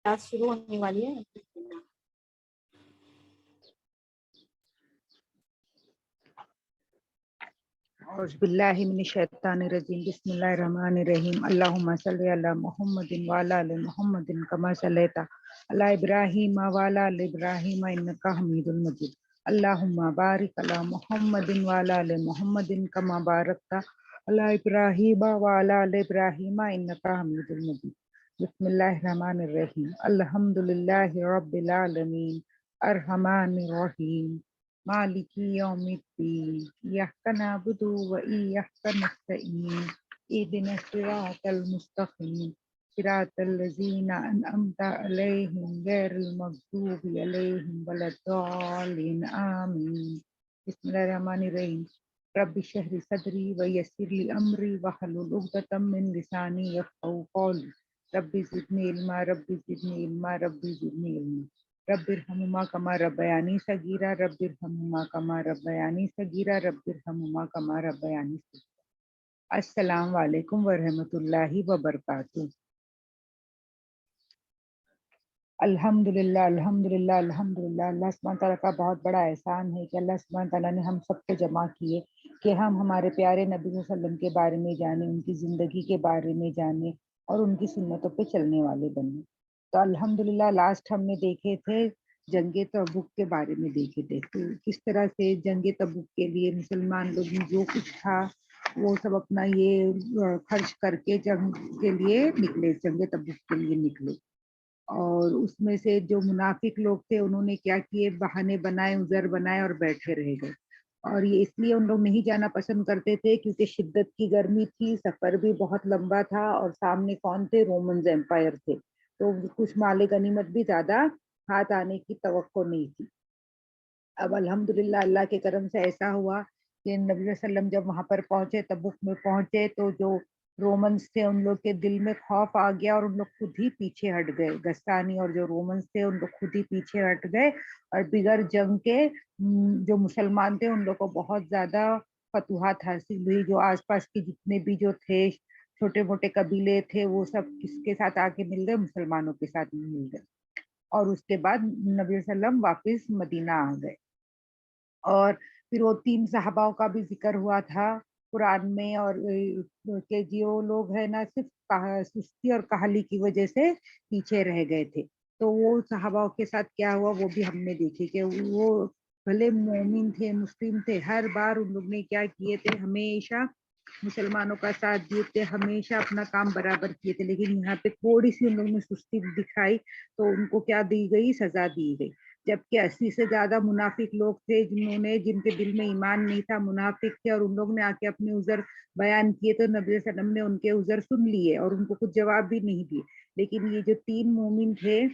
Class शुरू होने वाली है। औज़ुबिल्लाहि मिनश्शैतानिर्रजीम बिस्मिल्लाहिर्रहमानिर्रहीम अल्लाहुम्मा सल्लि अला मुहम्मदिन व अला आलि मुहम्मदिन कमा सल्लैता अला इब्राहीम व अला आलि इब्राहीम इन्नका हमीदुल मजीद अल्लाहुम्मा बारिक अला मुहम्मदिन व अला आलि मुहम्मदिन कमा बारकता अला इब्राहीम व अला आलि इब्राहीम इन्नका हमीदुल मजीद बिस्मिल्लाहिर्रहमानिर्रहीम अल्हम्दुलिल्लाहि रब्बिल आलमीन अर्रहमानिर रहीम मालिकी यौमिद्दीन इय्याका नअबुदु व इय्याका नस्तईन इहदिनस सिरातल मुस्तकीम सिरातल लज़ीना अनअमता अलैहिम गैरिल मग़दूबि अलैहिम वलद्दालिन आमीन बिस्मिल्लाहिर्रहमानिर्रहीम रब्बि इश्रह सदरी व यस्सिर ली अमरी वहलुल उक़दतम मिन लिसानी यफ़क़हू क़ौली रब्बि ज़िदनी इल्मा रब्बि ज़िदनी इल्मा रब्बि ज़िदनी इल्मा रब्बिरहमुमा कमा रब्बयानी सगीरा रब्बिरहमुमा कमा रब्बयानी सगीरा रब्बिरहमुमा कमा रब्बयानी सगीरा। अस्सलाम वालेकुम वरहमतुल्लाहि वबरकातुहू। अल्हम्दुलिल्लाह अल्हम्दुलिल्लाह अल्हम्दुलिल्लाह। अल्लाह सुब्हानहू तआला का बहुत बड़ा एहसान है कि अल्लाह सुब्हानहू तआला ने हम सबको जमा किए कि हम हमारे प्यारे नबी सल्लल्लाहु अलैहि वसल्लम के बारे में जाने, उनकी ज़िंदगी के बारे में जाने और उनकी सुन्नतों पे चलने वाले बने। तो अल्हम्दुलिल्लाह लास्ट हमने देखे थे जंगे तबूक के बारे में देखे थे, तो किस तरह से जंगे तबूक के लिए मुसलमान लोग जो कुछ था वो सब अपना ये खर्च करके जंग के लिए निकले, जंगे तबूक के लिए निकले। और उसमें से जो मुनाफिक लोग थे उन्होंने क्या किए, बहाने बनाए, उज़र बनाए और बैठे रह गए। और ये इसलिए उन लोग नहीं जाना पसंद करते थे क्योंकि शिद्दत की गर्मी थी, सफ़र भी बहुत लंबा था और सामने कौन थे, रोमन एम्पायर थे, तो कुछ माले गनीमत भी ज़्यादा हाथ आने की तवक्को नहीं थी। अब अल्हम्दुलिल्लाह अल्लाह के करम से ऐसा हुआ कि नबी वसल्लम जब वहाँ पर पहुँचे, तबूक में पहुँचे, तो जो रोमन्स थे उन लोग के दिल में खौफ आ गया और उन लोग खुद ही पीछे हट गए। गस्तानी और जो रोमन्स थे उन लोग खुद ही पीछे हट गए और बिगर जंग के जो मुसलमान थे उन लोग को बहुत ज़्यादा फतूहात हासिल हुई। जो आसपास के जितने भी जो थे छोटे मोटे कबीले थे वो सब किसके साथ आके मिल गए, मुसलमानों के साथ मिल गए। और उसके बाद नबी वसल्लम वापस मदीना आ गए। और फिर वो 3 सहाबाओं का भी ज़िक्र हुआ था कुरान में, और कि जो लोग हैं ना सिर्फ सुस्ती और काहली की वजह से पीछे रह गए थे। तो वो सहाबाओं के साथ क्या हुआ वो भी हमने देखे कि वो भले मोमिन थे, मुस्लिम थे, हर बार उन लोग ने क्या किए थे, हमेशा मुसलमानों का साथ दिए थे, हमेशा अपना काम बराबर किए थे। लेकिन यहाँ पे थोड़ी सी उन लोगों ने सुस्ती दिखाई तो उनको क्या दी गई, सजा दी गई। जबकि 80 से ज्यादा मुनाफिक लोग थे जिनके दिल में ईमान नहीं था, मुनाफिक थे, और उन लोग ने आके अपने उज़र बयान किए तो नबी सल्लम ने उनके उज़र सुन लिए और उनको कुछ जवाब भी नहीं दिए। लेकिन ये जो 3 मोमिन थे,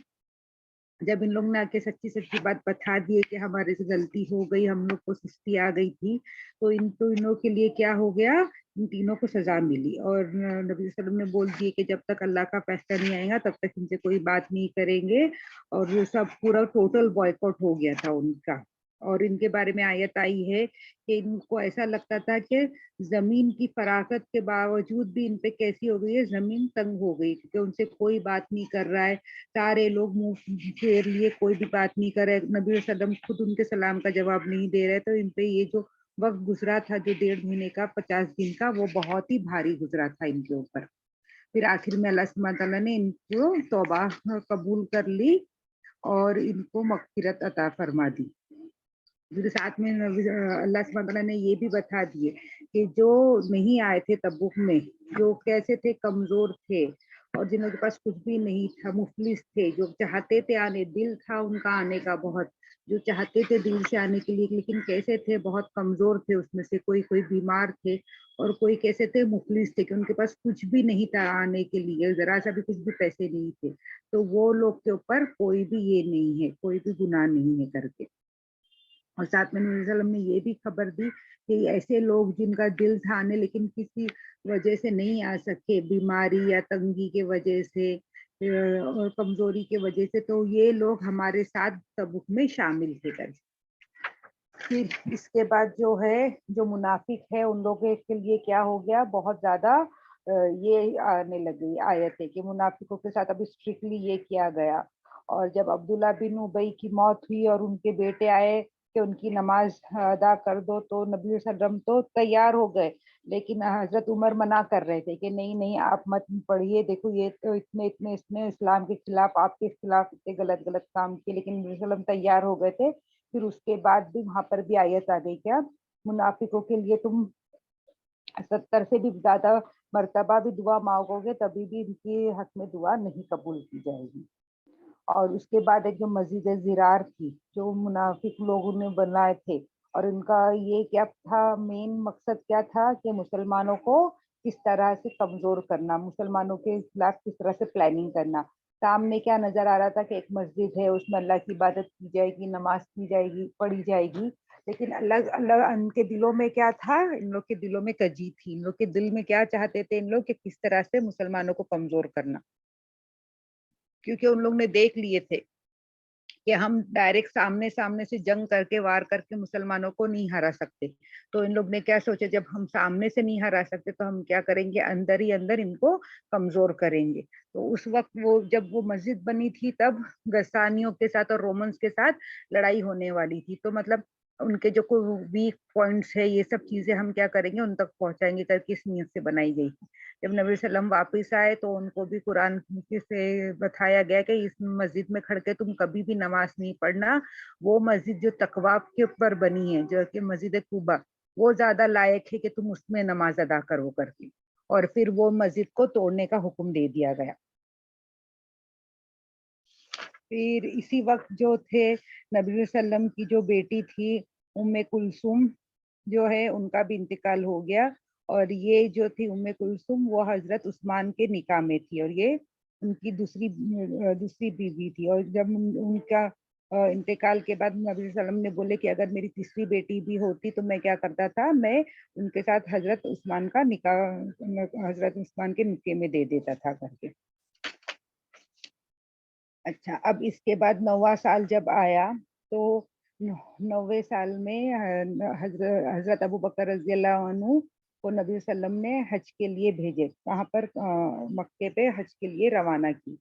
जब इन लोग ने आके सच्ची सच्ची बात बता दिए कि हमारे से गलती हो गई, हम लोग को सुस्ती आ गई थी, तो इन लोग के लिए क्या हो गया, इन तीनों को सजा मिली। और नबी वसल्लम ने बोल दिए कि जब तक अल्लाह का फैसला नहीं आएगा तब तक इनसे कोई बात नहीं करेंगे। और वो सब पूरा टोटल बॉयकॉट हो गया था उनका। और इनके बारे में आयत आई है कि इनको ऐसा लगता था कि जमीन की फराखत के बावजूद भी इन पे कैसी हो गई है, जमीन तंग हो गई, क्योंकि उनसे कोई बात नहीं कर रहा है, सारे लोग मुंह फेर लिए, कोई भी बात नहीं कर रहे, नबी वसल्लम खुद उनके सलाम का जवाब नहीं दे रहे। तो इन पे ये जो वक्त गुजरा था, जो 1.5 महीने का, 50 दिन का, वो बहुत ही भारी गुजरा था इनके ऊपर। फिर आखिर में अल्लाह सुब्हानहू तआला ने इनको तौबा कबूल कर ली और इनको मग़फ़िरत अता फरमा दी। फिर साथ में अल्लाह सुब्हानहू तआला ने ये भी बता दिए कि जो नहीं आए थे तबूक में, जो कैसे थे, कमजोर थे और जिनके पास कुछ भी नहीं था, मुफलिस थे, जो चाहते थे आने, दिल था उनका आने का बहुत, जो चाहते थे दिल से आने के लिए, लेकिन कैसे थे, बहुत कमजोर थे, उसमें से कोई कोई बीमार थे और कोई कैसे थे, मुफलिस थे कि उनके पास कुछ भी नहीं था आने के लिए, जरा सा भी कुछ भी पैसे नहीं थे। तो वो लोग के ऊपर कोई भी ये नहीं है, कोई भी गुनाह नहीं है करके। और साथ में नबी वसल्लम ने ये भी खबर दी कि ऐसे लोग जिनका दिल था आने लेकिन किसी वजह से नहीं आ सके, बीमारी या तंगी के वजह से और कमजोरी के वजह से, तो ये लोग हमारे साथ तबूक में शामिल थे कर। फिर इसके बाद जो है, जो मुनाफिक है उन लोगों के लिए क्या हो गया, बहुत ज्यादा یہ آنے لگی آیت ہے کہ منافقوں کے ساتھ ابھی اسٹرکٹلی یہ کیا گیا. اور جب عبداللہ بن ابی کی موت ہوئی اور ان کے بیٹے آئے کہ ان کی نماز ادا کر دو تو نبی صلی اللہ علیہ وسلم تو تیار ہو گئے، لیکن حضرت عمر منع کر رہے تھے کہ نہیں نہیں آپ مت پڑھیے، دیکھو یہ تو اتنے اس نے اسلام کے خلاف، آپ کے خلاف اتنے غلط غلط کام کیے، لیکن نبی صلی اللہ علیہ وسلم تیار ہو گئے تھے. پھر اس کے بعد بھی وہاں پر بھی آیت آ گئی کیا منافقوں کے لیے تم 70 سے بھی زیادہ مرتبہ بھی دعا مانگو گے تبھی بھی ان کے حق میں دعا نہیں قبول کی جائے گی. اور اس کے بعد ایک جو مسجد زرار تھی جو منافق لوگوں نے بنائے تھے، اور ان کا یہ کیا تھا، مین مقصد کیا تھا کہ مسلمانوں کو کس طرح سے کمزور کرنا، مسلمانوں کے خلاف کس طرح سے پلاننگ کرنا. سامنے کیا نظر آ رہا تھا کہ ایک مسجد ہے، اس میں اللہ کی عبادت کی جائے گی، نماز کی جائے گی، پڑھی جائے گی، لیکن اللہ اللہ ان کے دلوں میں کیا تھا، ان لوگ کے دلوں میں کجی تھی، ان لوگ کے دل میں کیا چاہتے تھے ان لوگ کہ کس طرح سے مسلمانوں کو کمزور کرنا. کیونکہ ان لوگ نے دیکھ لیے تھے کہ ہم ڈائریکٹ سامنے سامنے سے جنگ کر کے وار کر کے مسلمانوں کو نہیں ہرا سکتے. تو ان لوگ نے کیا سوچا، جب ہم سامنے سے نہیں ہرا سکتے تو ہم کیا کریں گے، اندر ہی اندر ان کو کمزور کریں گے. تو اس وقت وہ جب وہ مسجد بنی تھی تب گسانیوں کے ساتھ اور رومنس کے ساتھ لڑائی ہونے والی تھی. تو مطلب ان کے جو کوئی ویک پوائنٹس ہے یہ سب چیزیں ہم کیا کریں گے، ان تک پہنچائیں گے، کس نیت سے بنائی گئی تھی. جب نبی صلی اللہ علیہ وسلم واپس آئے تو ان کو بھی قرآن سے بتایا گیا کہ اس مسجد میں کھڑ کے تم کبھی بھی نماز نہیں پڑھنا. وہ مسجد جو تقوی کے اوپر بنی ہے، جو کہ مسجد قباء، وہ زیادہ لائق ہے کہ تم اس میں نماز ادا کرو کر کے. اور پھر وہ مسجد کو توڑنے کا حکم دے دیا گیا. پھر اسی وقت جو تھے نبی صلی اللہ علیہ وسلم کی جو بیٹی تھی ام کلثوم جو ہے، ان کا بھی انتقال ہو گیا. اور یہ جو تھی ام کلثوم وہ حضرت عثمان کے نکاح میں تھی، اور یہ ان کی دوسری بیوی تھی. اور جب ان کا انتقال کے بعد نبی صلی اللہ علیہ وسلم نے بولے کہ اگر میری تیسری بیٹی بھی ہوتی تو میں کیا کرتا تھا، میں ان کے ساتھ حضرت عثمان کا نکاح حضرت عثمان کے نکاح میں دے دیتا تھا کر کے. اچھا، اب اس کے بعد 9واں سال جب آیا تو 9ویں سال میں حضرت ابو بکر رضی اللہ عنہ کو نبی صلی اللہ علیہ وسلم نے حج کے لیے بھیجے، وہاں پر مکے پہ حج کے لیے روانہ کی.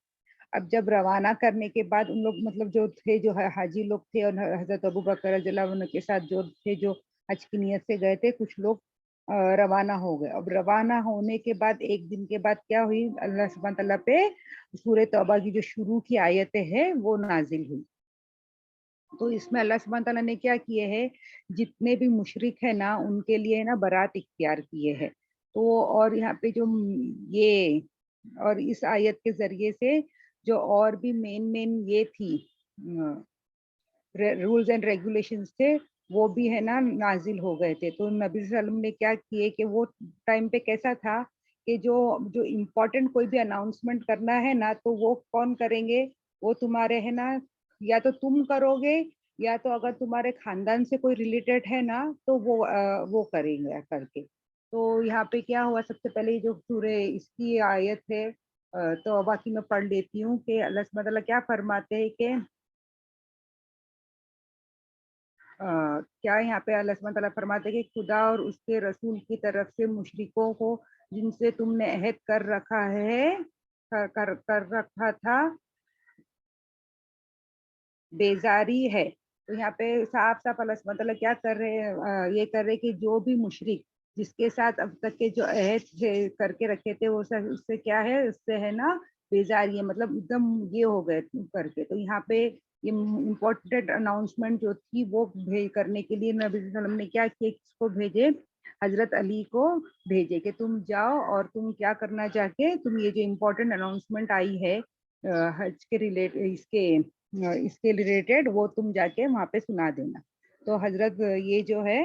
اب جب روانہ کرنے کے بعد ان لوگ مطلب جو تھے، جو حاجی لوگ تھے، اور حضرت ابو بکر رضی اللہ عنہ کے ساتھ جو تھے جو حج کی نیت سے گئے تھے، کچھ لوگ روانہ ہو گئے. اب روانہ ہونے کے بعد ایک دن کے بعد کیا ہوئی، اللہ سبحانہ تعالیٰ پہ سورہ توبہ کی جو شروع کی آیتیں ہیں وہ نازل ہوئی. تو اس میں اللہ سبحانہ تعالیٰ نے کیا کیے ہیں، جتنے بھی مشرک ہیں نا ان کے لیے نا برات اختیار کیے ہیں. تو اور یہاں پہ جو یہ اور اس آیت کے ذریعے سے جو اور بھی مین یہ تھی رولز اینڈ ریگولیشنز تھے وہ بھی ہے نا نازل ہو گئے تھے. تو نبی صلی اللہ علیہ وسلم نے کیا کیے کہ وہ ٹائم پہ کیسا تھا کہ جو امپورٹنٹ کوئی بھی اناؤنسمنٹ کرنا ہے نا تو وہ کون کریں گے، وہ تمہارے ہے نا، یا تو تم کرو گے، یا تو اگر تمہارے خاندان سے کوئی ریلیٹڈ ہے نا تو وہ کریں گے کر کے. تو یہاں پہ کیا ہوا، سب سے پہلے جو سورہ اس کی آیت ہے تو باقی میں پڑھ لیتی ہوں کہ اللہ سبحانہ وتعالیٰ کیا فرماتے ہیں کہ کیا یہاں پہ اللہ سبحانہ تعالیٰ فرماتے ہیں کہ خدا اور اس کے رسول کی طرف سے مشرکوں کو جن سے تم نے عہد کر رکھا ہے کر رکھا تھا بیزاری ہے. تو یہاں پہ صاف صاف اللہ سبحانہ تعالیٰ کیا کر رہے ہیں، یہ کر رہے کہ جو بھی مشرک جس کے ساتھ اب تک کے جو عہد کر کے رکھے تھے وہ سب اس سے کیا ہے، اس سے ہے نا بیزاری ہے، مطلب ایک دم یہ ہو گئے کر کے. تو یہاں پہ یہ امپورٹنٹ اناؤنسمنٹ جو تھی وہ کرنے کے لیے نبی صلی اللہ علیہ وسلم نے کیا کیا، کس کو بھیجے، حضرت علی کو بھیجے کہ تم جاؤ اور تم کیا کرنا جا کے، تم یہ جو امپورٹنٹ اناؤنسمنٹ آئی ہے حج کے اس کے ریلیٹڈ وہ تم جا کے وہاں پہ سنا دینا. تو حضرت یہ جو ہے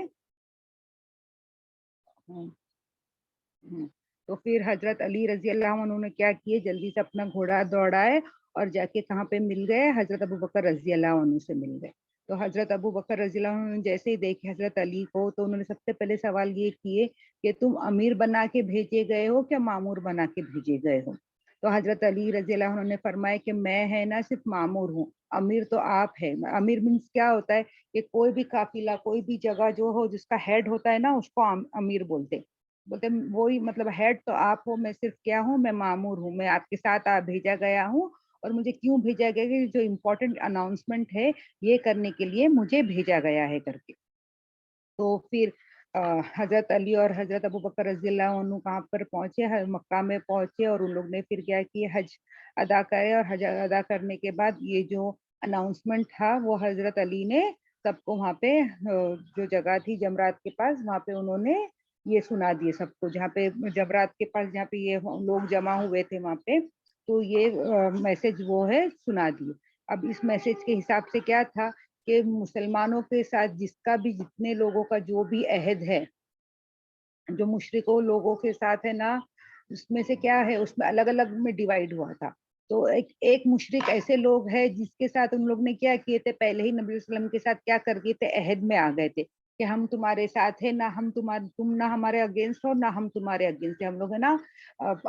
تو پھر حضرت علی رضی اللہ عنہ نے کیا کیے، جلدی سے اپنا گھوڑا دوڑائے اور جا کے کہاں پہ مل گئے، حضرت ابو بکر رضی اللہ عنہ سے مل گئے. تو حضرت ابو بکر رضی اللہ عنہ نے جیسے ہی دیکھے حضرت علی کو تو انہوں نے سب سے پہلے سوال یہ کیے کہ تم امیر بنا کے بھیجے گئے ہو کیا مامور بنا کے بھیجے گئے ہو. تو حضرت علی رضی اللہ عنہ نے فرمایا کہ میں ہے نا صرف مامور ہوں، امیر تو آپ ہے. امیر مینس کیا ہوتا ہے کہ کوئی بھی قافلہ، کوئی بھی جگہ جو ہو جس کا ہیڈ ہوتا ہے نا اس کو امیر بولتے. بولتے وہی مطلب ہیڈ تو آپ ہو، میں صرف کیا ہوں، میں مامور ہوں، میں آپ کے ساتھ بھیجا گیا ہوں، اور مجھے کیوں بھیجا گیا کہ جو امپورٹنٹ اناؤنسمنٹ ہے یہ کرنے کے لیے مجھے بھیجا گیا ہے کر کے۔ تو پھر حضرت علی اور حضرت ابوبکر رضی اللہ عنہ کہاں پر پہنچے، مکہ میں پہنچے، اور ان لوگ نے پھر کیا کہ حج ادا کرے، اور حج ادا کرنے کے بعد یہ جو اناؤنسمنٹ تھا وہ حضرت علی نے سب کو وہاں پہ جو جگہ تھی جمرات کے پاس، وہاں پہ انہوں نے یہ سنا دیے سب کو، جہاں پہ جمرات کے پاس جہاں پہ یہ لوگ جمع ہوئے تھے وہاں پہ، تو یہ میسج وہ ہے سنا دیے۔ اب اس میسج کے حساب سے کیا تھا کہ مسلمانوں کے ساتھ جس کا بھی جتنے لوگوں کا جو بھی عہد ہے، جو مشرکوں لوگوں کے ساتھ ہے نا، اس میں سے کیا ہے، اس میں الگ الگ میں ڈیوائیڈ ہوا تھا۔ تو ایک مشرک ایسے لوگ ہیں جس کے ساتھ ان لوگ نے کیا کیے تھے، پہلے ہی نبی صلی اللہ علیہ وسلم کے ساتھ کیا کر دیے تھے، عہد میں آ گئے تھے کہ ہم تمہارے ساتھ ہیں، نہ ہم تم نہ ہمارے اگینسٹ ہو، نہ ہم تمہارے اگینسٹ، ہم لوگ ہے نا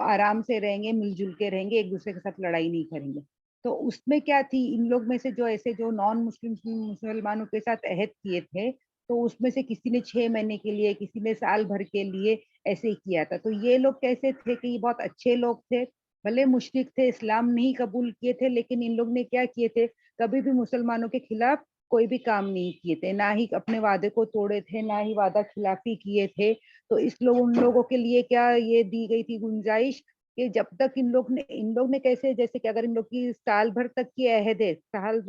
آرام سے رہیں گے، مل جل کے رہیں گے، ایک دوسرے کے ساتھ لڑائی نہیں کریں گے۔ تو اس میں کیا تھی، ان لوگ میں سے جو ایسے جو نان مسلم مسلمانوں کے ساتھ عہد کیے تھے، تو اس میں سے کسی نے 6 مہینے کے لیے، کسی نے سال بھر کے لیے ایسے ہی کیا تھا۔ تو یہ لوگ کیسے تھے کہ یہ بہت اچھے لوگ تھے، بھلے مشرک تھے، اسلام نہیں قبول کیے تھے، لیکن ان لوگ نے کیا کیے تھے، کبھی بھی مسلمانوں کے خلاف کوئی بھی کام نہیں کیے تھے، نہ ہی اپنے وعدے کو توڑے تھے، نہ ہی وعدہ خلافی کیے تھے۔ تو ان لوگوں کے لیے کیا یہ دی گئی تھی گنجائش کہ جب تک ان لوگ نے کیسے، جیسے کہ اگر ان لوگ کی سال بھر تک کی عہد ہے، سال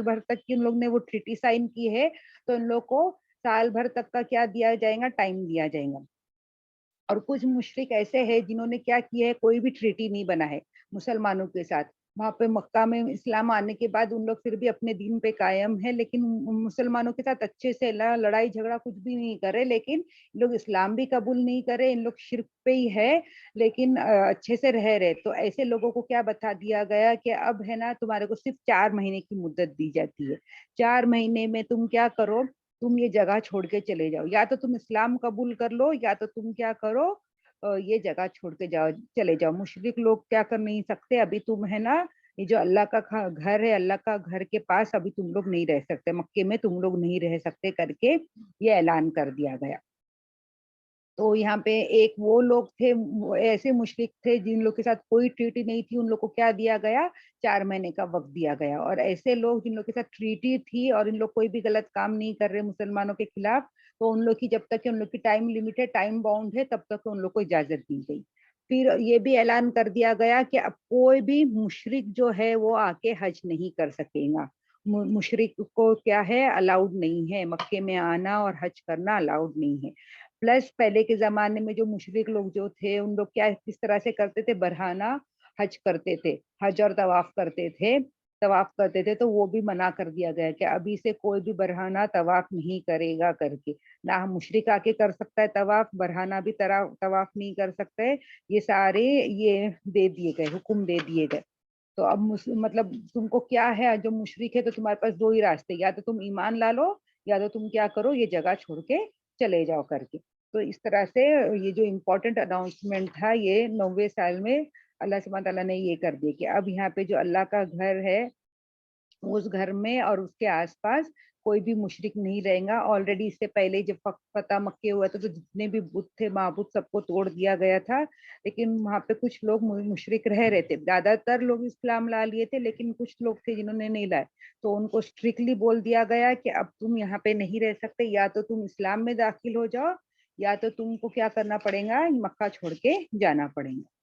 بھر تک کی ان لوگ نے وہ ٹریٹی سائن کی ہے، تو ان لوگ کو سال بھر تک کا کیا دیا جائے گا، ٹائم دیا جائے گا۔ اور کچھ مشرک ایسے ہیں جنہوں نے کیا کیا ہے، کوئی بھی ٹریٹی نہیں بنا ہے مسلمانوں کے ساتھ، وہاں پہ مکہ میں اسلام آنے کے بعد ان لوگ پھر بھی اپنے دین پہ قائم ہے، لیکن مسلمانوں کے ساتھ اچھے سے لڑائی جھگڑا کچھ بھی نہیں کرے، لیکن لوگ اسلام بھی قبول نہیں کرے، ان لوگ شرک پہ ہی ہے، لیکن اچھے سے رہ رہے۔ تو ایسے لوگوں کو کیا بتا دیا گیا کہ اب ہے نا تمہارے کو صرف 4 مہینے کی مدت دی جاتی ہے، 4 مہینے میں تم کیا کرو، تم یہ جگہ چھوڑ کے چلے جاؤ، یا تو تم اسلام قبول کر لو، یا تو تم کیا کرو، یہ جگہ چھوڑ کے چلے جاؤ۔ مشرک لوگ کیا کر نہیں سکتے، ابھی تم ہے نا یہ جو اللہ کا گھر ہے، اللہ کا گھر کے پاس ابھی تم لوگ نہیں رہ سکتے، مکے میں تم لوگ نہیں رہ سکتے کر کے یہ اعلان کر دیا گیا۔ تو یہاں پہ ایک وہ لوگ تھے، ایسے مشرک تھے جن لوگ کے ساتھ کوئی ٹریٹی نہیں تھی، ان لوگ کو کیا دیا گیا، 4 مہینے کا وقت دیا گیا۔ اور ایسے لوگ جن لوگ کے ساتھ ٹریٹی تھی اور ان لوگ کوئی بھی غلط کام نہیں کر رہے مسلمانوں کے خلاف، تو ان لوگ کی جب تک کہ ان لوگ کی ٹائم لمٹ ہے، ٹائم باؤنڈ ہے، تب تک ان لوگ کو اجازت دی گئی۔ پھر یہ بھی اعلان کر دیا گیا کہ اب کوئی بھی مشرک جو ہے وہ آ کے حج نہیں کر سکے گا، مشرک کو کیا ہے، الاؤڈ نہیں ہے، مکے میں آنا اور حج کرنا الاؤڈ نہیں ہے۔ پلس پہلے کے زمانے میں جو مشرک لوگ جو تھے، ان لوگ کیا کس طرح سے کرتے تھے، برہانہ حج کرتے تھے، حج اور طواف کرتے تھے، تو وہ بھی منع کر دیا گیا کہ ابھی سے کوئی بھی برہانہ طواف نہیں کرے گا کر کے، نہ ہم مشرک آ کے کر سکتا ہے طواف، برہانہ بھی طواف نہیں کر سکتے، یہ سارے یہ دے دیے گئے، حکم دے دیے گئے۔ تو اب مطلب تم کو کیا ہے، جو مشرک ہے تو تمہارے پاس 2 ہی راستے، یا تو تم ایمان لا لو، یا تو تم کیا کرو، یہ جگہ چھوڑ کے چلے جاؤ کر کے۔ تو اس طرح سے یہ جو امپورٹنٹ اناؤنسمنٹ تھا، یہ 90 سال میں اللہ سبحانہ تعالیٰ نے یہ کر دیا کہ اب یہاں پہ جو اللہ کا گھر ہے، اس گھر میں اور اس کے آس پاس کوئی بھی مشرک نہیں رہے گا۔ آلریڈی اس سے پہلے جب فتح مکے ہوا تھا تو جتنے بھی بت تھے، معبود، سب کو توڑ دیا گیا تھا، لیکن وہاں پہ کچھ لوگ مشرک رہ رہے تھے، زیادہ تر لوگ اسلام لا لیے تھے، لیکن کچھ لوگ تھے جنہوں نے نہیں لائے، تو ان کو اسٹرکٹلی بول دیا گیا کہ اب تم یہاں پہ نہیں رہ سکتے، یا تو تم اسلام میں داخل ہو جاؤ، یا تو تم کو کیا کرنا پڑے گا، مکہ چھوڑ کے جانا پڑے گا۔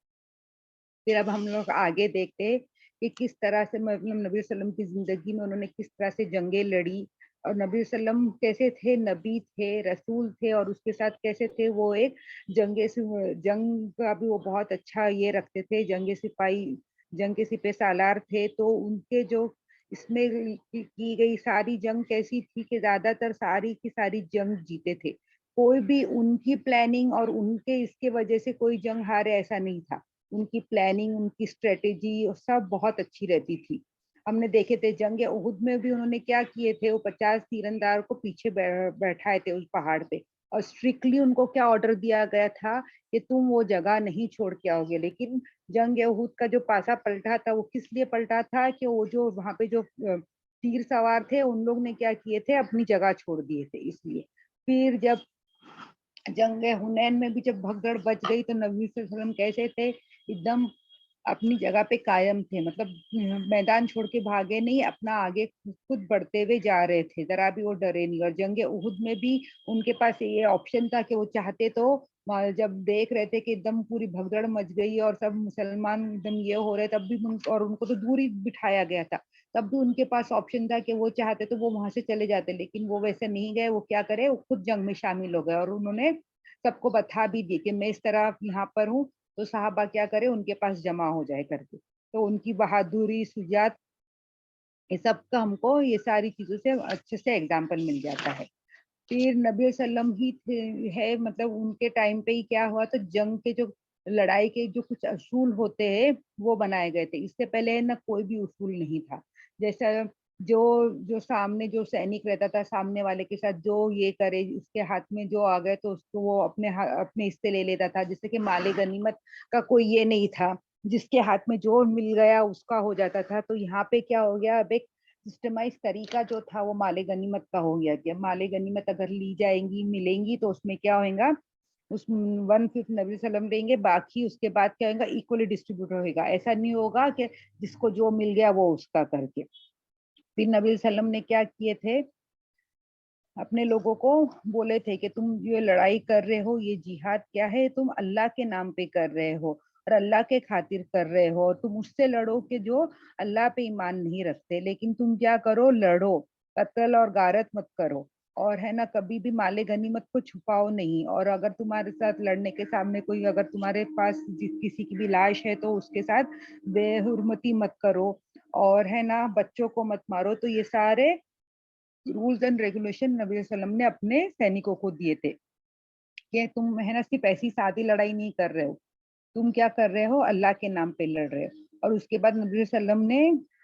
پھر اب ہم لوگ آگے دیکھتے کہ کس طرح سے مطلب نبی صلی اللہ علیہ وسلم کی زندگی میں انہوں نے کس طرح سے جنگیں لڑی، اور نبی صلی اللہ علیہ وسلم کیسے تھے، نبی تھے، رسول تھے، اور اس کے ساتھ کیسے تھے وہ ایک جنگ کا بھی وہ بہت اچھا یہ رکھتے تھے، جنگ کے سپہ سالار تھے۔ تو ان کے جو اس میں کی گئی ساری جنگ کیسی تھی کہ زیادہ تر ساری کی ساری جنگ جیتے تھے، کوئی بھی ان کی پلاننگ اور ان کے اس کے وجہ سے کوئی جنگ ہارے ایسا نہیں تھا، ان کی پلاننگ، ان کی اسٹریٹجی سب بہت اچھی رہتی تھی۔ ہم نے دیکھے تھے جنگ احد میں بھی انہوں نے کیا کیے تھے، وہ 50 تیرندار کو پیچھے بیٹھائے تھے اس پہاڑ پہ، اور اسٹرکٹلی ان کو کیا آرڈر دیا گیا تھا کہ تم وہ جگہ نہیں چھوڑ کے آؤ گے۔ لیکن جنگ احد کا جو پاسا پلٹا تھا وہ کس لیے پلٹا تھا کہ وہ جو وہاں پہ جو تیر سوار تھے، ان لوگ نے کیا کیے تھے، اپنی جگہ چھوڑ دیے تھے، اس لیے۔ پھر جب जंग हुनैन में भी जब भगदड़ बच गई तो नबी वसल्लम कैसे थे, एकदम अपनी जगह पे कायम थे, मतलब मैदान छोड़ के भागे नहीं, अपना आगे खुद बढ़ते हुए जा रहे थे, जरा भी वो डरे नहीं। और जंग उहुद में भी उनके पास ये ऑप्शन था कि वो चाहते तो जब देख रहे थे कि एकदम पूरी भगदड़ मच गई और सब मुसलमान एकदम ये हो रहे, तब भी और उनको तो दूर ही बिठाया गया था, तब भी उनके पास ऑप्शन था कि वो चाहते तो वो वहां से चले जाते, लेकिन वो वैसे नहीं गए। वो क्या करे, वो खुद जंग में शामिल हो गए और उन्होंने सबको बता भी दिए कि मैं इस तरह यहाँ पर हूँ, तो साहबा क्या करे, उनके पास जमा हो जाए करके। तो उनकी बहादुरी, सुजात, ये सब का हमको ये सारी चीजों से अच्छे से एग्जाम्पल मिल जाता है। फिर नबी सल्लम ही थे, है, मतलब उनके टाइम पे ही क्या हुआ, तो जंग के जो लड़ाई के जो कुछ असूल होते हैं वो बनाए गए थे। इससे पहले ना कोई भी उसूल नहीं था। जैसा जो जो सामने जो सैनिक रहता था, सामने वाले के साथ जो ये करे, उसके हाथ में जो आ गए तो उसको वो अपने हिस्से ले लेता था। जैसे कि माले गनीमत का कोई ये नहीं था, जिसके हाथ में जो मिल गया उसका हो जाता था। तो यहाँ पे क्या हो गया, अब एक सिस्टमाइज तरीका जो था वो माले गनीमत का हो गया। कि माले गनीमत अगर ली जाएंगी, मिलेंगी, तो उसमें क्या होगा, उस 1/5 नबी सल्लम देंगे, बाकी उसके बाद क्या होगा, इक्वली डिस्ट्रीब्यूट होगा। ऐसा नहीं होगा कि जिसको जो मिल गया वो उसका करके। फिर नबी सल्लम ने क्या किए थे, अपने लोगों को बोले थे कि तुम ये लड़ाई कर रहे हो, ये जिहाद क्या है, तुम अल्लाह के नाम पे कर रहे हो और अल्लाह के खातिर कर रहे हो, और तुम उससे लड़ो कि जो अल्लाह पे ईमान नहीं रखते। लेकिन तुम क्या करो, लड़ो, कत्ल और गारत मत करो, और है ना, कभी भी माले गनीमत को छुपाओ नहीं। और अगर तुम्हारे साथ लड़ने के सामने कोई, अगर तुम्हारे पास किसी की भी लाश है तो उसके साथ बेहुरमती मत करो, और है ना, बच्चों को मत मारो। तो ये सारे रूल्स एंड रेगुलेशन नबी वसल्लम ने अपने सैनिकों को दिए थे कि तुम है ना सिर्फ ऐसी सादी लड़ाई नहीं कर रहे हो, तुम क्या कर रहे हो, अल्लाह के नाम पे लड़ रहे हो। और उसके बाद नबी वसल्लम ने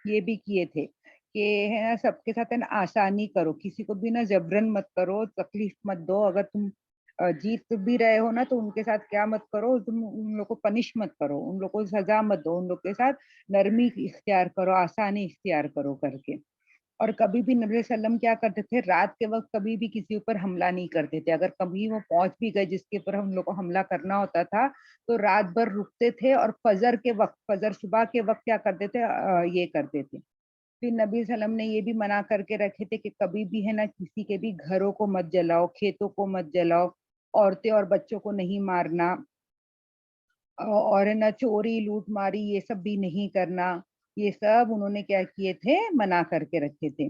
ये भी किए थे कि है ना सबके साथ है ना आसानी करो, किसी को भी ना जबरन मत करो, तकलीफ मत दो। अगर तुम जीत भी रहे हो ना, तो उनके साथ क्या मत करो, तुम उन लोग को पनिश मत करो, उन लोग को सजा मत दो, उन लोग के साथ नरमी इख्तियार करो, आसानी इख्तियार करो करके। और कभी भी नबी वसल्लम क्या करते थे, रात के वक्त कभी भी किसी ऊपर हमला नहीं करते थे। अगर कभी वो पहुंच भी गए जिसके ऊपर हम लोग को हमला करना होता था, तो रात भर रुकते थे और फजर के वक्त, फजर सुबह के वक्त क्या करते थे, ये करते थे। फिर नबी वसल्लम ने ये भी मना करके रखे थे कि कभी भी है ना किसी के भी घरों को मत जलाओ, खेतों को मत जलाओ, औरतें और बच्चों को नहीं मारना, और है ना चोरी लूटमारी ये सब भी नहीं करना। ये सब उन्होंने क्या किए थे, मना करके रखे थे।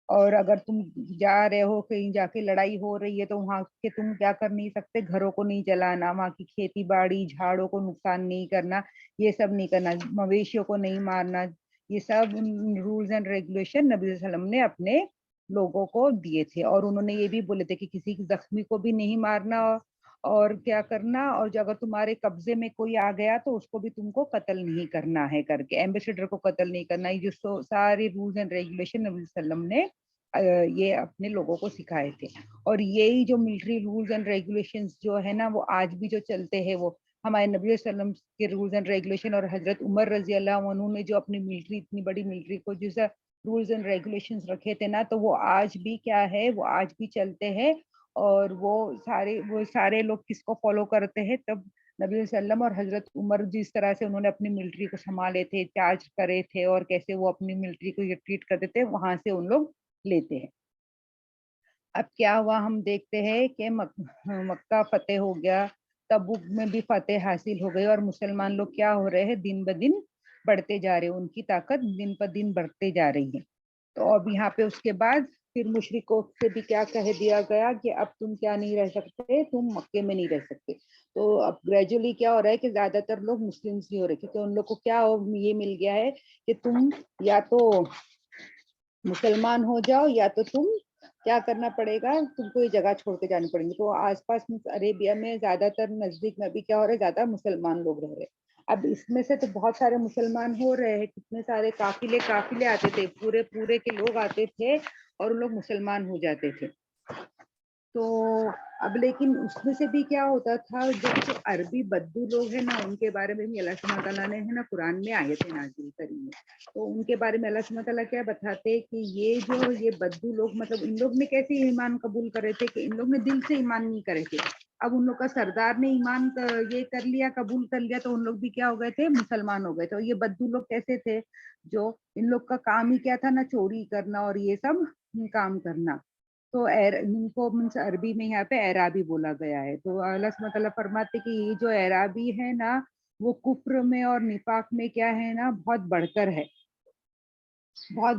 और अगर तुम जा रहे हो कहीं, जाके लड़ाई हो रही है, तो वहां के तुम क्या कर नहीं सकते, घरों को नहीं जलाना, वहां की खेती बाड़ी झाड़ों को नुकसान नहीं करना, ये सब नहीं करना, मवेशियों को नहीं मारना। ये सब रूल्स एंड रेगुलेशन नबी वसल्लम ने अपने लोगों को दिए थे। और उन्होंने ये भी बोले थे कि किसी जख्मी को भी नहीं मारना, और क्या करना, और जो अगर तुम्हारे कब्जे में कोई आ गया तो उसको भी तुमको कत्ल नहीं करना है करके, एम्बेसडर को कत्ल नहीं करना। ये जो सारे रूल्स एंड रेगुलेशन नबी वसल्लम ने ये अपने लोगों को सिखाए थे। और यही जो मिलिट्री रूल्स एंड रेगुलेशंस जो है ना, वो आज भी जो चलते हैं, वो हमारे नबी वसल्लम के रूल्स एंड रेगुलेशन, और हजरत उमर रजी अल्लाह अन्हु ने जो अपनी मिलिट्री, इतनी बड़ी मिलिट्री को जिस रूल्स एंड रेगुलेशंस रखे थे ना, तो वो आज भी क्या है, वो आज भी चलते हैं। और वो सारे लोग किसको फॉलो करते हैं, तब नबी वसल्लम और हजरत उमर जिस तरह से उन्होंने अपनी मिलिट्री को संभाले थे, चार्ज करे थे, और कैसे वो अपनी मिलिट्री को ये ट्रीट करते थे, वहां से उन लोग लेते हैं। अब क्या हुआ, हम देखते हैं कि मक्का फतेह हो गया, तबूक में भी फतेह हासिल हो गई, और मुसलमान लोग क्या हो रहे हैं, दिन ब दिन बढ़ते जा रहे हैं, उनकी ताकत दिन ब दिन बढ़ते जा रही है। तो अब यहाँ पे उसके बाद फिर मुशरिकों से भी क्या कह दिया गया कि अब तुम क्या नहीं रह सकते, तुम मक्के में नहीं रह सकते। तो अब ग्रेजुअली क्या हो रहा है कि ज्यादातर लोग मुस्लिम्स ही हो रहे हैं, क्योंकि उन लोग को क्या ये मिल गया है कि तुम या तो मुसलमान हो जाओ, या तो तुम क्या करना पड़ेगा, तुमको ये जगह छोड़ के जानी पड़ेगी। तो आसपास अरेबिया में ज्यादातर नजदीक में भी क्या हो रहा है, ज्यादा मुसलमान लोग रह रहे हैं। अब इसमें से तो बहुत सारे मुसलमान हो रहे हैं, कितने सारे काफिले काफिले आते थे, पूरे पूरे के लोग आते थे और लोग मुसलमान हो जाते थे। तो अब लेकिन उसमें से भी क्या होता था, जो अरबी बद्दू लोग हैं ना, उनके बारे में भी अल्लाह सुब्हानहू तआला ने है ना कुरान में आयतें नाज़िल करी हैं। तो उनके बारे में अल्लाह सुब्हानहू तआला क्या बताते हैं कि ये बद्दू लोग, मतलब इन लोग ने कैसे ईमान कबूल करे थे कि इन लोग ने दिल से ईमान नहीं करे थे। अब उन लोग का सरदार ने ईमान ये कर लिया, कबूल कर लिया, तो उन लोग भी क्या हो गए थे, मुसलमान हो गए। तो ये बद्दू लोग कैसे थे, जो इन लोग का काम ही क्या था ना, चोरी करना और ये सब काम करना। तो इनको मीन्स अरबी में यहाँ पे एराबी बोला गया है। तो अल्लाह सुब्हानहू तआला फरमाते कि ये जो एराबी है ना, वो कुफ्र में और निफाक में क्या है ना, बहुत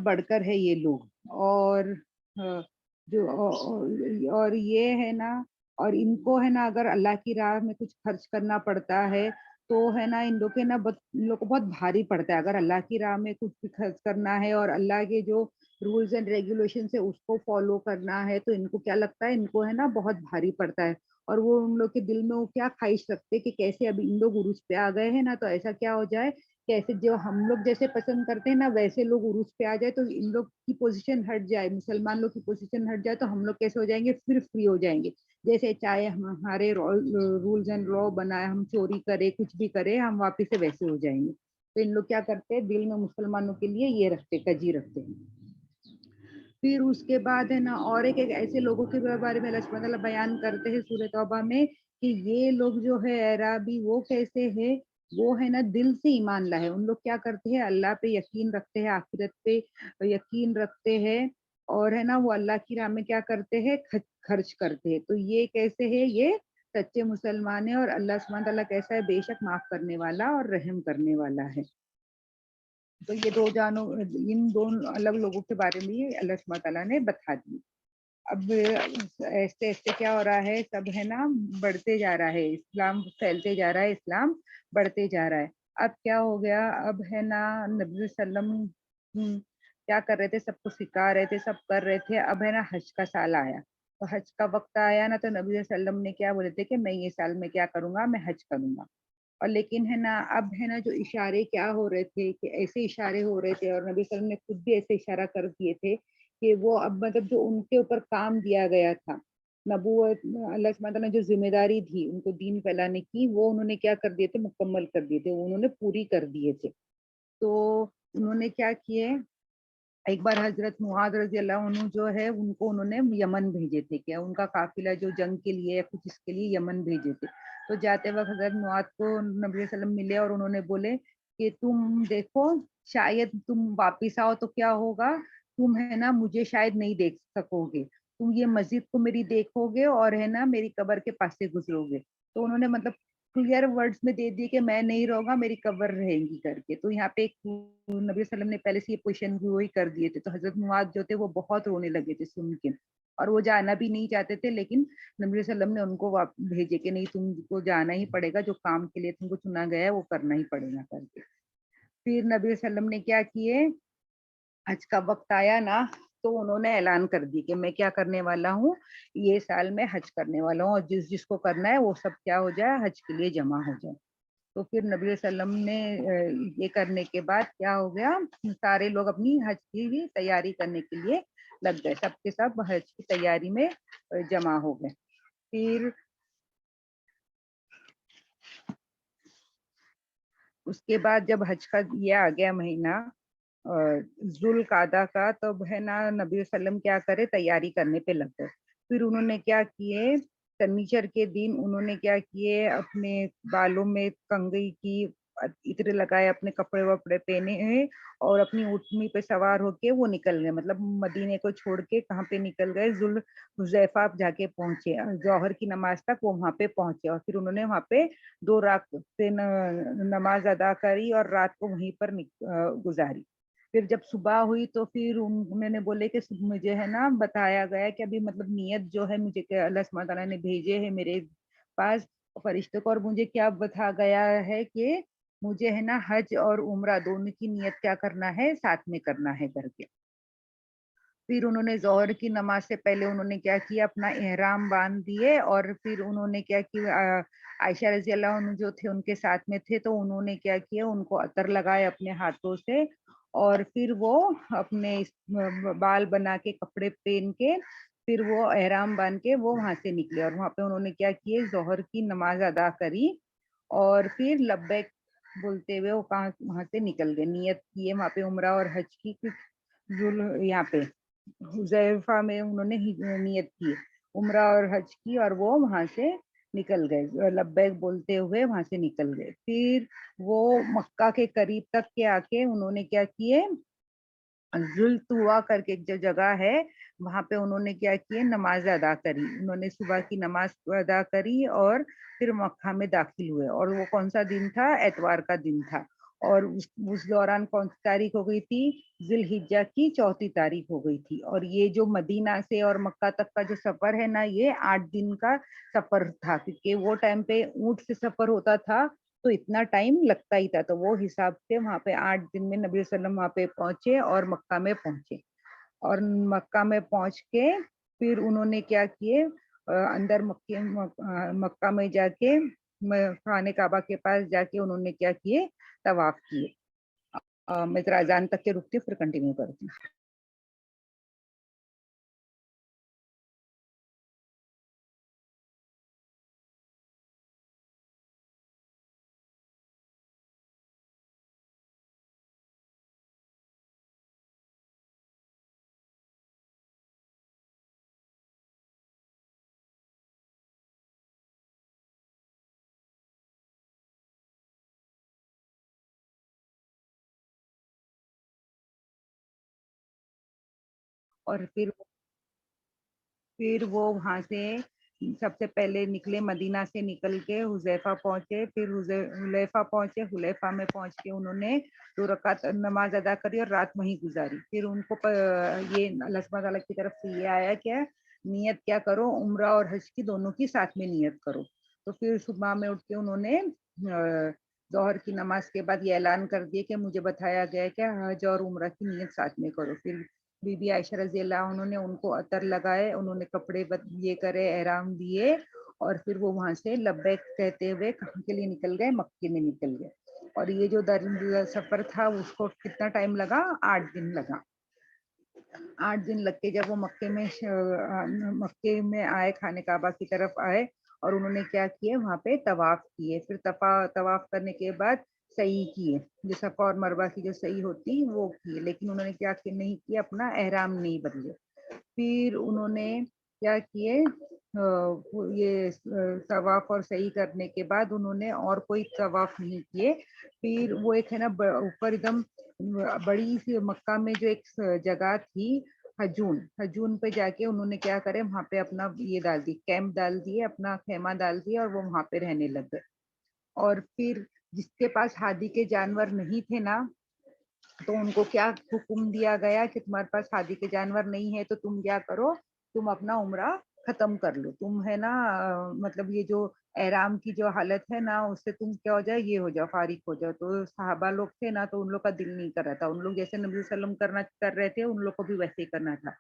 बढ़कर है ये लोग। और जो और ये है ना, और इनको है ना, अगर अल्लाह की राह में कुछ खर्च करना पड़ता है, तो है ना, इन लोग को बहुत भारी पड़ता है। अगर अल्लाह की राह में कुछ भी खर्च करना है और अल्लाह के जो रूल्स एंड रेगुलेशंस है उसको फॉलो करना है, तो इनको क्या लगता है, इनको है ना बहुत भारी पड़ता है। और वो उन लोग के दिल में वो क्या ख्वाहिश रखते हैं कि कैसे अभी इन लोग उरूज पे आ गए हैं ना, तो ऐसा क्या हो जाए, कैसे जो हम लोग जैसे पसंद करते हैं ना, वैसे लोग उरूज पे आ जाए, तो इन लोग की पोजीशन हट जाए, मुसलमान लोग की पोजीशन हट जाए, तो हम लोग कैसे हो जाएंगे, फिर फ्री हो जाएंगे। जैसे चाहे हमारे रूल्स एंड लॉ बनाए, हम चोरी करें, कुछ भी करें, हम वापिस से वैसे हो जाएंगे। तो इन लोग क्या करते हैं, दिल में मुसलमानों के लिए ये रखते, कजी रखते हैं। फिर उसके बाद है ना, और एक ऐसे लोगों के बारे में अल्लाह सुब्हानहू तआला बयान करते हैं सूरह तौबा में कि ये लोग जो है अराबी, वो कैसे है, वो है ना दिल से ईमान लाए हैं। उन लोग क्या करते हैं, अल्लाह पे यकीन रखते हैं, आखिरत पे यकीन रखते हैं, और है ना वो अल्लाह की राह में क्या करते हैं, खर्च करते हैं। तो ये कैसे है, ये सच्चे मुसलमान है। और अल्लाह सुब्हानहू तआला कैसा है, बेशक माफ करने वाला और रहम करने वाला है। तो ये दो जानो, इन दोनों अलग लोगों के बारे में ही अल्लाह सुब्हानहू तआला ने बता दी। अब ऐसे ऐसे क्या हो रहा है, सब है ना बढ़ते जा रहा है, इस्लाम फैलते जा रहा है, इस्लाम बढ़ते जा रहा है। अब क्या हो गया, अब है ना नबी सल्लम क्या कर रहे थे, सबको सिखा रहे थे, सब कर रहे थे। अब है ना हज का साल आया, तो हज का वक्त आया ना, तो नबी सल्लम ने क्या बोले थे कि मैं ये साल में क्या करूंगा, मैं हज करूंगा। और लेकिन है ना, अब है ना जो इशारे क्या हो रहे थे, कि ऐसे इशारे हो रहे थे, और नबी सल्लम ने खुद भी ऐसे इशारा कर दिए थे कि वो अब मतलब जो उनके ऊपर काम दिया गया था, नबूवत, अल्लाह सुब्हानहू तआला ने जो जिम्मेदारी दी उनको दीन फैलाने की, वो उन्होंने क्या कर दिए थे, मुकम्मल कर दिए थे, उन्होंने पूरी कर दिए थे। तो उन्होंने क्या किए, एक बार हजरत मुआद रजी अल्लाह अन्हु जो है, उनको उन्होंने यमन भेजे थे, क्या उनका काफिला जो जंग के लिए या कुछ इसके लिए यमन भेजे थे। तो जाते वक्त हजरत मुआद को नबी वसल्लम मिले और उन्होंने बोले कि तुम देखो, शायद तुम वापिस आओ तो क्या होगा, तुम है ना मुझे शायद नहीं देख सकोगे, तुम ये मस्जिद को मेरी देखोगे और है ना मेरी कब्र के पास से गुजरोगे। तो उन्होंने मतलब क्लियर वर्ड्स में दे दिए कि मैं नहीं रहूंगा, मेरी कब्र रहेगी करके। तो यहाँ पे एक नबी वसल्लम ने पहले से ये क्वेश्चन भी कर दिए थे, तो हजरत मुआद जो थे वो बहुत रोने लगे थे सुन के, और वो जाना भी नहीं चाहते थे, लेकिन नबी वसल्लम ने उनको भेजे कि नहीं, तुमको जाना ही पड़ेगा, जो काम के लिए तुमको चुना गया है वो करना ही पड़ेगा करके। फिर नबी वसल्लम ने क्या किए, हज का वक्त आया ना, तो उन्होंने ऐलान कर दी कि मैं क्या करने वाला हूँ, ये साल में हज करने वाला हूँ, और जिसको करना है वो सब क्या हो जाए, हज के लिए जमा हो जाए। तो फिर नबी वसल्लम ने ये करने के बाद क्या हो गया, सारे लोग अपनी हज की भी तैयारी करने के लिए लग गए, सबके सब हज की तैयारी में जमा हो गए। फिर उसके बाद जब हज का ये आ गया महीना जुल कादा का, तब है ना नबी वसल्लम क्या करे, तैयारी करने पे लग गए। फिर उन्होंने क्या किए, शनिचर के दिन उन्होंने क्या किए, अपने बालों में कंघी की, इत्र लगाए, अपने कपड़े वपड़े पहने हैं, और अपनी ऊँटनी पे सवार होके वो निकल गए, मतलब मदीने को छोड़ के कहाँ पे निकल गए, जुल हुज़ैफा जाके पहुंचे, जौहर की नमाज तक वो वहां पे पहुंचे, और फिर उन्होंने वहां पे 2 रात नमाज अदा करी और रात को वहीं पर गुजारी। फिर जब सुबह हुई तो फिर उन्होंने बोले कि मुझे है ना बताया गया कि अभी मतलब नियत जो है मुझे, कि अल्लाह सुब्हानहू तआला ने भेजे है मेरे पास फरिश्तों को, और मुझे क्या बता गया है कि मुझे है ना हज और उम्रा दोनों की नियत क्या करना है, साथ में करना है करके। फिर उन्होंने ज़ोहर की नमाज से पहले उन्होंने क्या किया, अपना इहराम बांध दिए, और फिर उन्होंने क्या किया, आयशा रज़ी अल्लाह अन्हा जो थे उनके साथ में थे, तो उन्होंने क्या किया, उनको अतर लगाए अपने हाथों से, और फिर वो अपने बाल बना के, कपड़े पहन के, फिर वो एहराम बांध के वो वहां से निकले और वहां पे उन्होंने क्या किए, जोहर की नमाज अदा करी और फिर लब्बैक बोलते हुए वो कहाँ वहां से निकल गए। नियत किए वहां पे उम्रा और हज की, यहाँ पे हुजैफा में उन्होंने नियत की उम्रा और हज की और वो वहां से निकल गए, लब्बैक बोलते हुए वहां से निकल गए। फिर वो मक्का के करीब तक के आके उन्होंने क्या किए, जुल्तुआ करके एक जो जगह है वहां पे उन्होंने क्या किए, नमाज अदा करी। उन्होंने सुबह की नमाज अदा करी और फिर मक्का में दाखिल हुए। और वो कौन सा दिन था, एतवार का दिन था। और उस दौरान कौन सी तारीख हो गई थी, जिलहिज्जा की 4थी तारीख हो गई थी। और ये जो मदीना से और मक्का तक का जो सफर है ना, ये 8 दिन का सफर था, क्योंकि वो टाइम पे ऊंट से सफर होता था तो इतना टाइम लगता ही था। तो वो हिसाब से वहां पे 8 दिन में नबी वसल्लम वहां पे पहुंचे और मक्का में पहुंचे। और मक्का में पहुंच के फिर उन्होंने क्या किए, अंदर मक्का में जाके खाने काबा के पास जाके उन्होंने क्या किए, तवाफ किए। मैं जरा अजान तक के रुकती हूँ फिर कंटिन्यू करती हूँ। और फिर वो वहां से सबसे पहले निकले, मदीना से निकल के हुजैफा पहुंचे। फिर हुलैफा पहुंचे, हुलैफा में पहुंच के उन्होंने 2 रकात नमाज अदा करी और रात वहीं गुजारी। फिर उनको ये अल्लाह सुब्हान तआला की तरफ से ये आया क्या, नियत क्या करो, उम्रा और हज की दोनों की साथ में नियत करो। तो फिर सुबह में उठ के उन्होंने जोहर की नमाज के बाद ये ऐलान कर दिया कि मुझे बताया गया है कि हज और उम्रा की नियत साथ में करो। फिर बीबी आयशा रजी अल्लाह, उन्होंने उनको अतर लगाए, उन्होंने कपड़े ये करे, एहराम दिए और फिर वो वहां से लब्बैक कहते हुए कहाँ के लिए निकल गए, मक्के में निकल गए। और ये जो सफर था उसको कितना टाइम लगा, 8 दिन लगा। 8 दिन लग के जब वो मक्के में आए, खाने काबा की तरफ आए और उन्होंने क्या किए, वहां पे तवाफ किए। फिर तवाफ करने के बाद सही किए, जो सफा और मरवा की जो सही होती वो किए। लेकिन उन्होंने क्या नहीं किया, अपना एहराम नहीं बदले। फिर उन्होंने क्या किए, ये तवाफ और सही करने के बाद उन्होंने और कोई तवाफ नहीं किए। फिर वो एक है ना ऊपर एकदम बड़ी सी मक्का में जो एक जगह थी, हजून, हजून पे जाके उन्होंने क्या करे, वहां पे अपना ये डाल दी, कैंप डाल दिए, अपना खेमा डाल दिया और वो वहां पे रहने लग गए। और फिर जिसके पास हादी के जानवर नहीं थे ना, तो उनको क्या हुक्म दिया गया कि तुम्हारे पास हादी के जानवर नहीं है तो तुम क्या करो, तुम अपना उम्रा खत्म कर लो। तुम है ना मतलब ये जो एहराम की जो हालत है ना, उससे तुम क्या हो जाए, ये हो जाओ, फारिग हो जाओ। तो सहाबा लोग थे ना, तो उन लोग का दिल नहीं कर रहा था। उन लोग जैसे नबी वसल्लम कर रहे थे, उन लोग को भी वैसे ही करना था।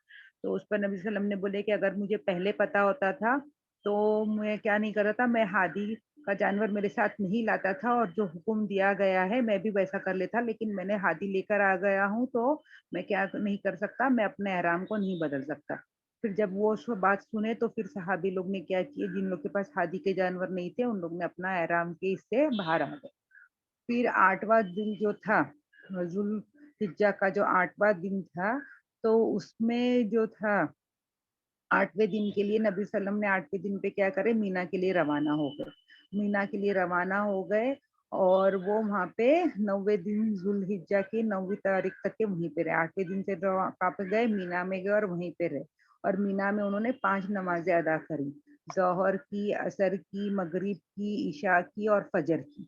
तो उस पर नबी वसल्लम ने बोले कि अगर मुझे पहले पता होता था तो मैं क्या नहीं कर रहा था, मैं हादी का जानवर मेरे साथ नहीं लाता था और जो हुक्म दिया गया है मैं भी वैसा कर लेता। लेकिन मैंने हादी लेकर आ गया हूँ तो मैं क्या नहीं कर सकता, मैं अपने एहराम को नहीं बदल सकता। फिर जब वो उसको बात सुने तो फिर सहाबी लोग ने क्या किए, जिन लोग के पास हादी के जानवर नहीं थे उन लोग ने अपना एहराम के इससे बाहर आ गए। फिर 8वां दिन जो था, जुल हिज्जा का जो 8वां दिन था, तो उसमें जो था 8वें दिन के लिए नबी सल्लम ने 8वें दिन पे क्या करे, मीना के लिए रवाना हो गए। मीना के लिए रवाना हो गए और वो वहाँ पे 9वें दिन जुल्हिज्जा की 9वीं तारीख तक के वहीं पे रहे। 8वें दिन से वापस गए, मीना में गए और वहीं पे रहे। और मीना में उन्होंने 5 नमाजें अदा करी, जोहर की, असर की, मगरिब की, इशा की और फजर की।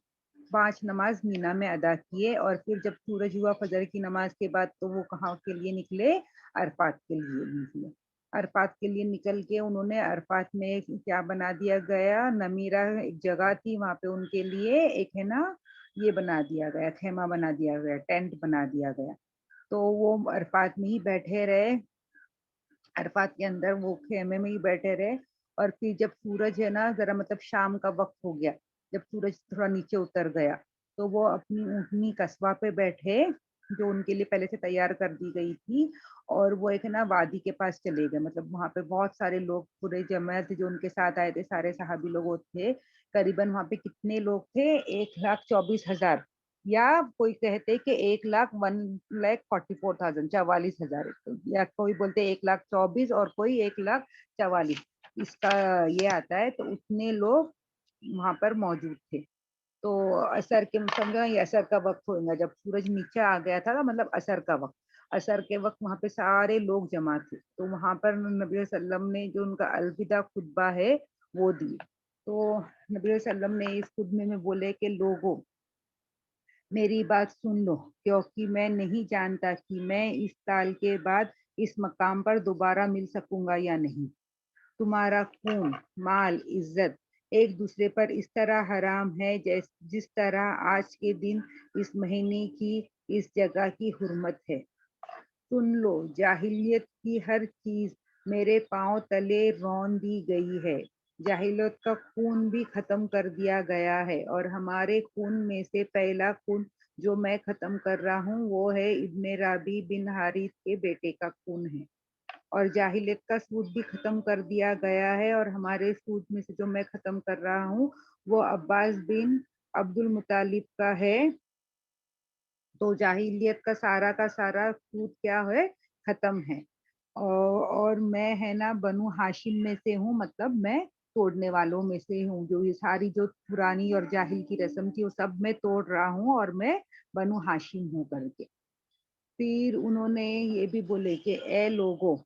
5 नमाज मीना में अदा किए। और फिर जब सूरज हुआ फजर की नमाज के बाद तो वो कहाँ के लिए निकले, अरफात के लिए निकले। अरफात के लिए निकल के उन्होंने अरफात में क्या बना दिया गया, नमीरा एक जगह थी वहां पे उनके लिए एक है ना ये बना दिया गया, खेमा बना दिया गया, टेंट बना दिया गया। तो वो अरफात में ही बैठे रहे, अरफात के अंदर वो खेमे में ही बैठे रहे। और फिर जब सूरज है ना जरा मतलब शाम का वक्त हो गया, जब सूरज थोड़ा नीचे उतर गया, तो वो अपनी ऊँटनी कस्बा पे बैठे جو ان کے لیے پہلے سے تیار کر دی گئی تھی، اور وہ ایک نا وادی کے پاس چلے گئے، مطلب وہاں پہ بہت سارے لوگ پورے جمع تھے جو ان کے ساتھ آئے تھے، سارے صحابی لوگ وہ تھے، قریباً وہاں پہ کتنے لوگ تھے، 1,24,000، یا کوئی کہتے کہ 1,44,000، 44,000، یا کوئی بولتے 1,24,000 اور کوئی 1,44,000، اس کا یہ آتا ہے، تو اتنے لوگ وہاں پر موجود تھے۔ تو عصر کے سمجھو یہ عصر کا وقت ہوگا، جب سورج نیچے آ گیا تھا نا، مطلب عصر کا وقت، عصر کے وقت وہاں پہ سارے لوگ جمع تھے، تو وہاں پر نبی صلی اللہ علیہ وسلم نے جو ان کا الوداع خطبہ ہے وہ دی۔ تو نبی صلی اللہ علیہ وسلم نے اس خطبے میں بولے کہ لوگوں میری بات سن لو، کیونکہ میں نہیں جانتا کہ میں اس سال کے بعد اس مقام پر دوبارہ مل سکوں گا یا نہیں۔ تمہارا خون، مال، عزت ایک دوسرے پر اس طرح حرام ہے جس طرح آج کے دن اس مہینے کی اس جگہ کی حرمت ہے۔ سن لو، جاہلیت کی ہر چیز میرے پاؤں تلے رون دی گئی ہے، جاہلیت کا خون بھی ختم کر دیا گیا ہے، اور ہمارے خون میں سے پہلا خون جو میں ختم کر رہا ہوں وہ ہے ابن رابی بن حارث کے بیٹے کا خون ہے، اور جاہلیت کا سود بھی ختم کر دیا گیا ہے، اور ہمارے سود میں سے جو میں ختم کر رہا ہوں وہ عباس بن عبد المطالب کا ہے۔ تو جاہلیت کا سارا سود کیا ہے، ختم ہے، اور میں ہے نا بنو ہاشم میں سے ہوں، مطلب میں توڑنے والوں میں سے ہوں، جو یہ ساری جو پرانی اور جاہل کی رسم تھی وہ سب میں توڑ رہا ہوں، اور میں بنو ہاشم ہوں کر کے۔ پھر انہوں نے یہ بھی بولے کہ اے لوگوں،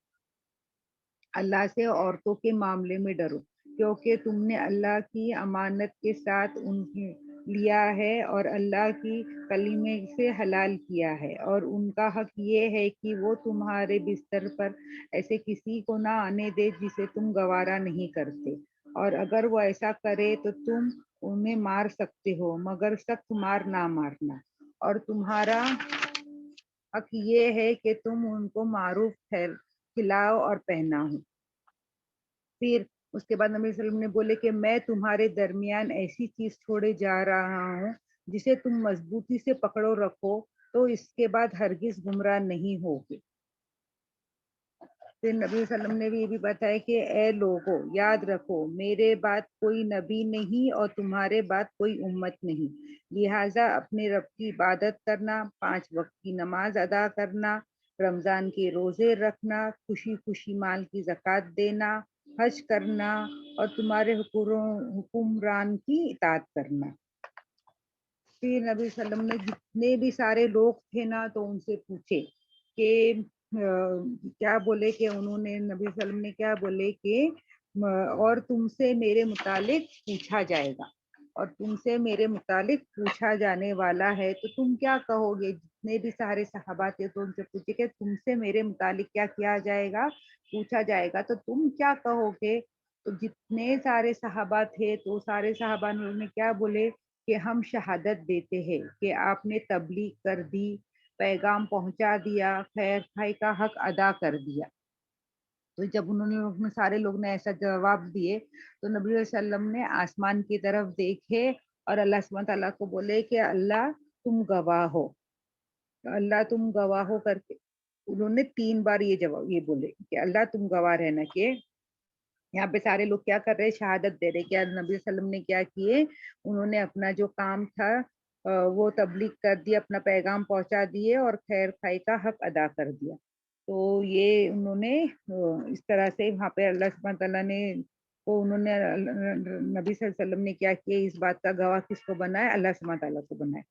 اللہ سے عورتوں کے معاملے میں ڈرو، کیونکہ تم نے اللہ کی امانت کے ساتھ انہیں لیا ہے اور اللہ کی کلمے سے حلال کیا ہے، اور ان کا حق یہ ہے کہ وہ تمہارے بستر پر ایسے کسی کو نہ آنے دے جسے تم گوارا نہیں کرتے، اور اگر وہ ایسا کرے تو تم انہیں مار سکتے ہو، مگر سخت مار نہ مارنا، اور تمہارا حق یہ ہے کہ تم ان کو معروف کھلاؤ اور پہناؤ۔ پھر اس کے بعد نبی صلی اللہ علیہ وسلم نے بولے کہ میں تمہارے درمیان ایسی چیز چھوڑے جا رہا ہوں جسے تم مضبوطی سے پکڑو رکھو تو اس کے بعد ہرگز گمراہ نہیں ہوگے۔ پھر نبی صلی اللہ علیہ وسلم نے بھی یہ بھی بتایا کہ اے لوگو، یاد رکھو میرے بعد کوئی نبی نہیں اور تمہارے بعد کوئی امت نہیں، لہٰذا اپنے رب کی عبادت کرنا، 5 وقت کی نماز ادا کرنا، رمضان کے روزے رکھنا، خوشی خوشی مال کی زکوٰۃ دینا، حج کرنا، اور تمہارے حکمران کی اطاعت کرنا۔ پھر نبی صلی اللہ علیہ وسلم نے جتنے بھی سارے لوگ تھے نا تو ان سے پوچھے کہ کیا بولے کہ انہوں نے نبی صلی اللہ علیہ وسلم نے کیا بولے کہ اور تم سے میرے متعلق پوچھا جائے گا، اور تم سے میرے متعلق پوچھا جانے والا ہے، تو تم کیا کہو گے؟ جتنے بھی سارے صحابہ تھے تو ان سے پوچھے کہ تم سے میرے متعلق کیا کیا جائے گا، پوچھا جائے گا، تو تم کیا کہو گے؟ تو جتنے سارے صحابہ تھے تو سارے صحابہ نے کیا بولے کہ ہم شہادت دیتے ہیں کہ آپ نے تبلیغ کر دی، پیغام پہنچا دیا، خیر خائی کا حق ادا کر دیا۔ تو جب انہوں نے سارے لوگ نے ایسا جواب دیے تو نبی صلی اللہ علیہ وسلم نے آسمان کی طرف دیکھے اور اللہ سبحانہ تعالیٰ کو بولے کہ اللہ تم گواہ ہو، اللہ تم گواہ ہو کر کے انہوں نے 3 بار یہ بولے کہ اللہ تم گواہ رہنا کہ یہاں پہ سارے لوگ کیا کر رہے، شہادت دے رہے کہ نبی صلی اللہ علیہ وسلم نے کیا کیے، انہوں نے اپنا جو کام تھا وہ تبلیغ کر دیا، اپنا پیغام پہنچا دیے اور خیر خائی کا حق ادا کر دیا۔ تو یہ انہوں نے اس طرح سے وہاں پہ اللہ سبحانہ تعالیٰ نے کو انہوں نے نبی صلی اللہ علیہ وسلم نے کیا کیا، اس بات کا گواہ کس کو بنایا؟ اللہ سبحانہ تعالیٰ کو بنایا۔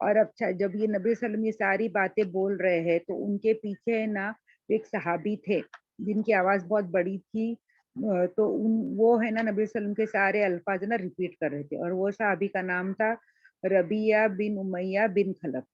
اور اچھا جب یہ نبی صلی اللہ علیہ وسلم یہ ساری باتیں بول رہے ہیں تو ان کے پیچھے نا ایک صحابی تھے جن کی آواز بہت بڑی تھی، تو وہ ہے نا نبی صلی اللہ علیہ وسلم کے سارے الفاظ نا ریپیٹ کر رہے تھے، اور وہ صحابی کا نام تھا ربیعہ بن امیہ بن خلف۔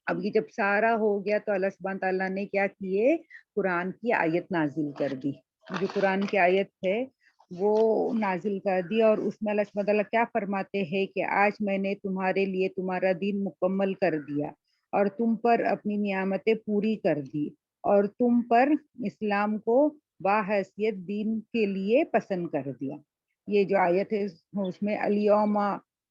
اب یہ جب سارا ہو گیا تو اللہ سبحانہ تعالیٰ نے کیا کیے، قرآن کی آیت نازل کر دی، جو قرآن کی آیت ہے وہ نازل کر دی، اور اس میں اللہ سبحانہ تعالیٰ کیا فرماتے ہیں کہ آج میں نے تمہارے لیے تمہارا دین مکمل کر دیا اور تم پر اپنی نعمتیں پوری کر دی، اور تم پر اسلام کو باحیثیت دین کے لیے پسند کر دیا۔ یہ جو آیت ہے اس میں الیوم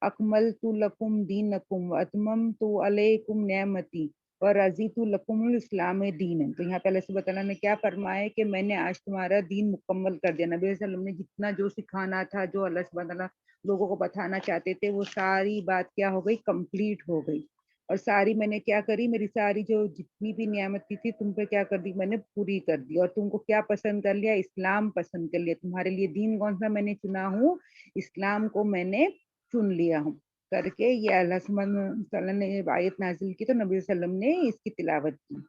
اکملت لکم دینکم واتممت علیکم نعمتی वरज़ीतु लकुमुल इस्लाम दीनन। तो यहाँ पे अल्लाह सुब्हानहू व तआला ने क्या फरमाया है कि मैंने आज तुम्हारा दीन मुकम्मल कर दिया। नबी सल्लल्लाहु अलैहि वसल्लम ने जितना जो सिखाना था, जो अल्लाह सुब्हानहू व तआला लोगों को बताना चाहते थे, वो सारी बात क्या हो गई, कंप्लीट हो गई। और सारी मैंने क्या करी, मेरी सारी जो जितनी भी नियामतें थी तुम पे क्या कर दी, मैंने पूरी कर दी। और तुमको क्या पसंद कर लिया, इस्लाम पसंद कर लिया। तुम्हारे लिए दीन कौन सा मैंने चुना हूँ, इस्लाम को मैंने चुन लिया हूँ करके ये अल्लाह सुब्हानहू व तआला ने आयत नाज़िल की, तो नबी सल्लल्लाहु अलैहि वसल्लम ने इसकी तिलावत की।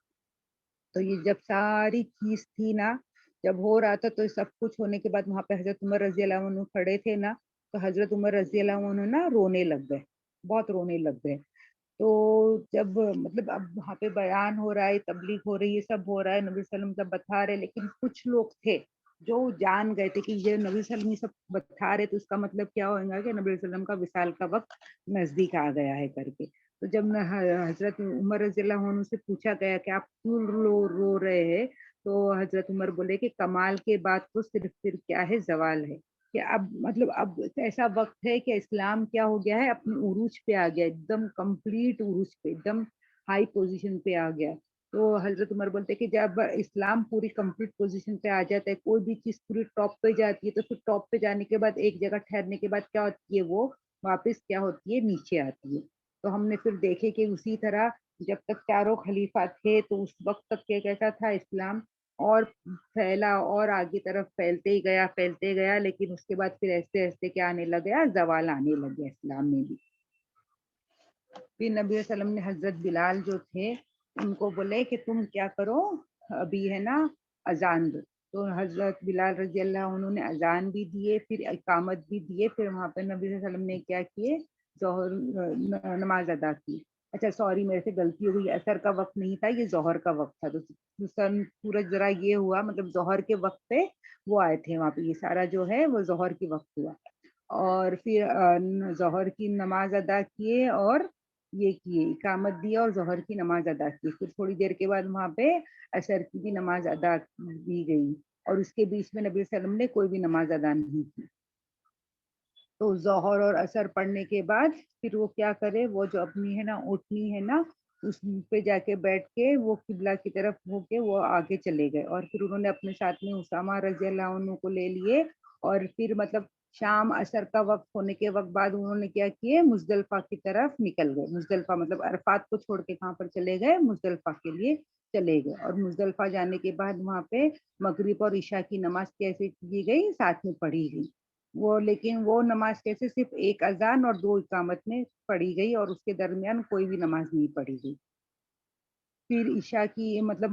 तो ये जब सारी चीज़ थी ना, जब हो रहा था, तो सब कुछ होने के बाद वहाँ पे हज़रत उमर रज़ी अल्लाह अन्हु खड़े थे ना, तो हज़रत उमर रज़ी अल्लाह अन्हु ना रोने लग गए, बहुत रोने लग गए। तो जब मतलब अब वहाँ पे बयान हो रहा है, तबलीग हो रही है, सब हो रहा है, नबी सल्लल्लाहु अलैहि वसल्लम सब बता रहे हैं, लेकिन कुछ लोग थे जो जान गए थे कि ये नबी सल्लल्लाहु अलैहि वसल्लम ये सब बता रहे, तो इसका मतलब क्या होगा कि नबी सल्लल्लाहु अलैहि वसल्लम का विसाल का वक़्त नज़दीक आ गया है करके। तो जब न हज़रत उमर रज़ियल्लाहु अन्हु से पूछा गया कि आप क्यों रो रहे हैं? तो हज़रत उमर बोले कि कमाल के बाद तो सिर्फ़ फिर क्या है, ज़वाल है। कि अब मतलब अब ऐसा वक़्त है कि इस्लाम क्या हो गया है, अपने उरूज पे आ गया, एकदम कंप्लीट उरूज पे, एकदम हाई पोज़ीशन पे आ गया। तो हज़रत उमर बोलते हैं कि जब इस्लाम पूरी कंप्लीट पोज़ीशन पे आ जाता है, कोई भी चीज़ पूरी टॉप पे जाती है, तो फिर टॉप पे जाने के बाद एक जगह ठहरने के बाद क्या होती है, वो वापस क्या होती है, नीचे आती है। तो हमने फिर देखे कि उसी तरह जब तक चारों खलीफा थे, तो उस वक़्त तक के कैसा था इस्लाम, और फैला और आगे तरफ फैलते ही गया, लेकिन उसके बाद फिर ऐसे-ऐसे क्या आने लग गया, ज़वाल आने लग गया इस्लाम में भी। फिर नबी वसल्लम ने हज़रत बिलाल जो थे, उनको बोले कि तुम क्या करो, अभी है ना अज़ान दो। तो हज़रत बिलाल रज़ी अल्लाह उन्होंने अज़ान भी दिए, फिर इकामत भी दिए, फिर वहाँ पे नबी सल्लल्लाहु अलैहि वसल्लम ने क्या किए, ज़ोहर नमाज़ अदा की। अच्छा सॉरी मेरे से गलती हो गई, असर का वक़्त नहीं था, ये ज़ोहर का वक़्त था। तो सूरज ज़रा ये हुआ, मतलब ज़ोहर के वक़्त पे वो आए थे वहाँ पे, ये सारा जो है वो ज़ोहर के वक़्त हुआ। और फिर ज़ोहर की नमाज़ अदा किए और ये किए, इकामत दिया और ज़ोहर की नमाज़ अदा की। फिर थोड़ी देर के बाद वहाँ पे असर की भी नमाज़ अदा दी गई, और उसके बीच में नबी सल्लल्लाहु अलैहि वसल्लम ने कोई भी नमाज़ अदा नहीं की। तो ज़ोहर और असर पढ़ने के बाद फिर वो क्या करे, वो जो अपनी है ना ऊँटनी है ना, उस पे जाके बैठ के वो किबला की तरफ होके वो आगे चले गए, और फिर उन्होंने अपने साथ में उसामा रज़ी अल्लाह अन्हु को ले लिए। और फिर मतलब शाम असर का वक़्त होने के वक़्त बाद उन्होंने क्या किए, मुज़दलिफ़ा की तरफ निकल गए। मुज़दलिफ़ा मतलब अरफ़ात को छोड़ के कहाँ पर चले गए, मुज़दलिफ़ा के लिए चले गए। और मुज़दलिफ़ा जाने के बाद वहाँ पे मगरिब और इशा की नमाज़ कैसे की गई, साथ में पढ़ी गई। वो लेकिन वो नमाज़ कैसे, सिर्फ़ 1 अज़ान और 2 इकामत में पढ़ी गई, और उसके दरमियान कोई भी नमाज़ नहीं पढ़ी गई। फिर इशा की मतलब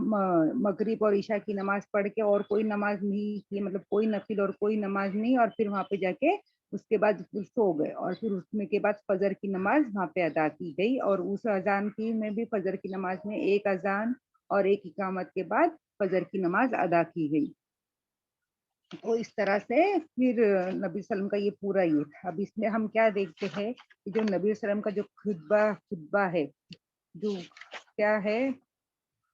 मगरिब और इशा की नमाज़ पढ़ के और कोई नमाज़ नहीं की, मतलब कोई नफ़िल और कोई नमाज़ नहीं, और फिर वहाँ पे जाके उसके बाद फिर सो गए, और फिर उसमें के बाद फ़जर की नमाज़ वहाँ पे अदा की गई, और उस अज़ान की में भी फ़जर की नमाज़ में 1 अज़ान और 1 इकामत के बाद फ़जर की नमाज़ अदा की गई। तो इस तरह से फिर नबी सल्लम का ये पूरा ये था। अब इसमें हम क्या देखते हैं कि जो नबी सल्लम का जो खुतबा खुतबा है, जो क्या है,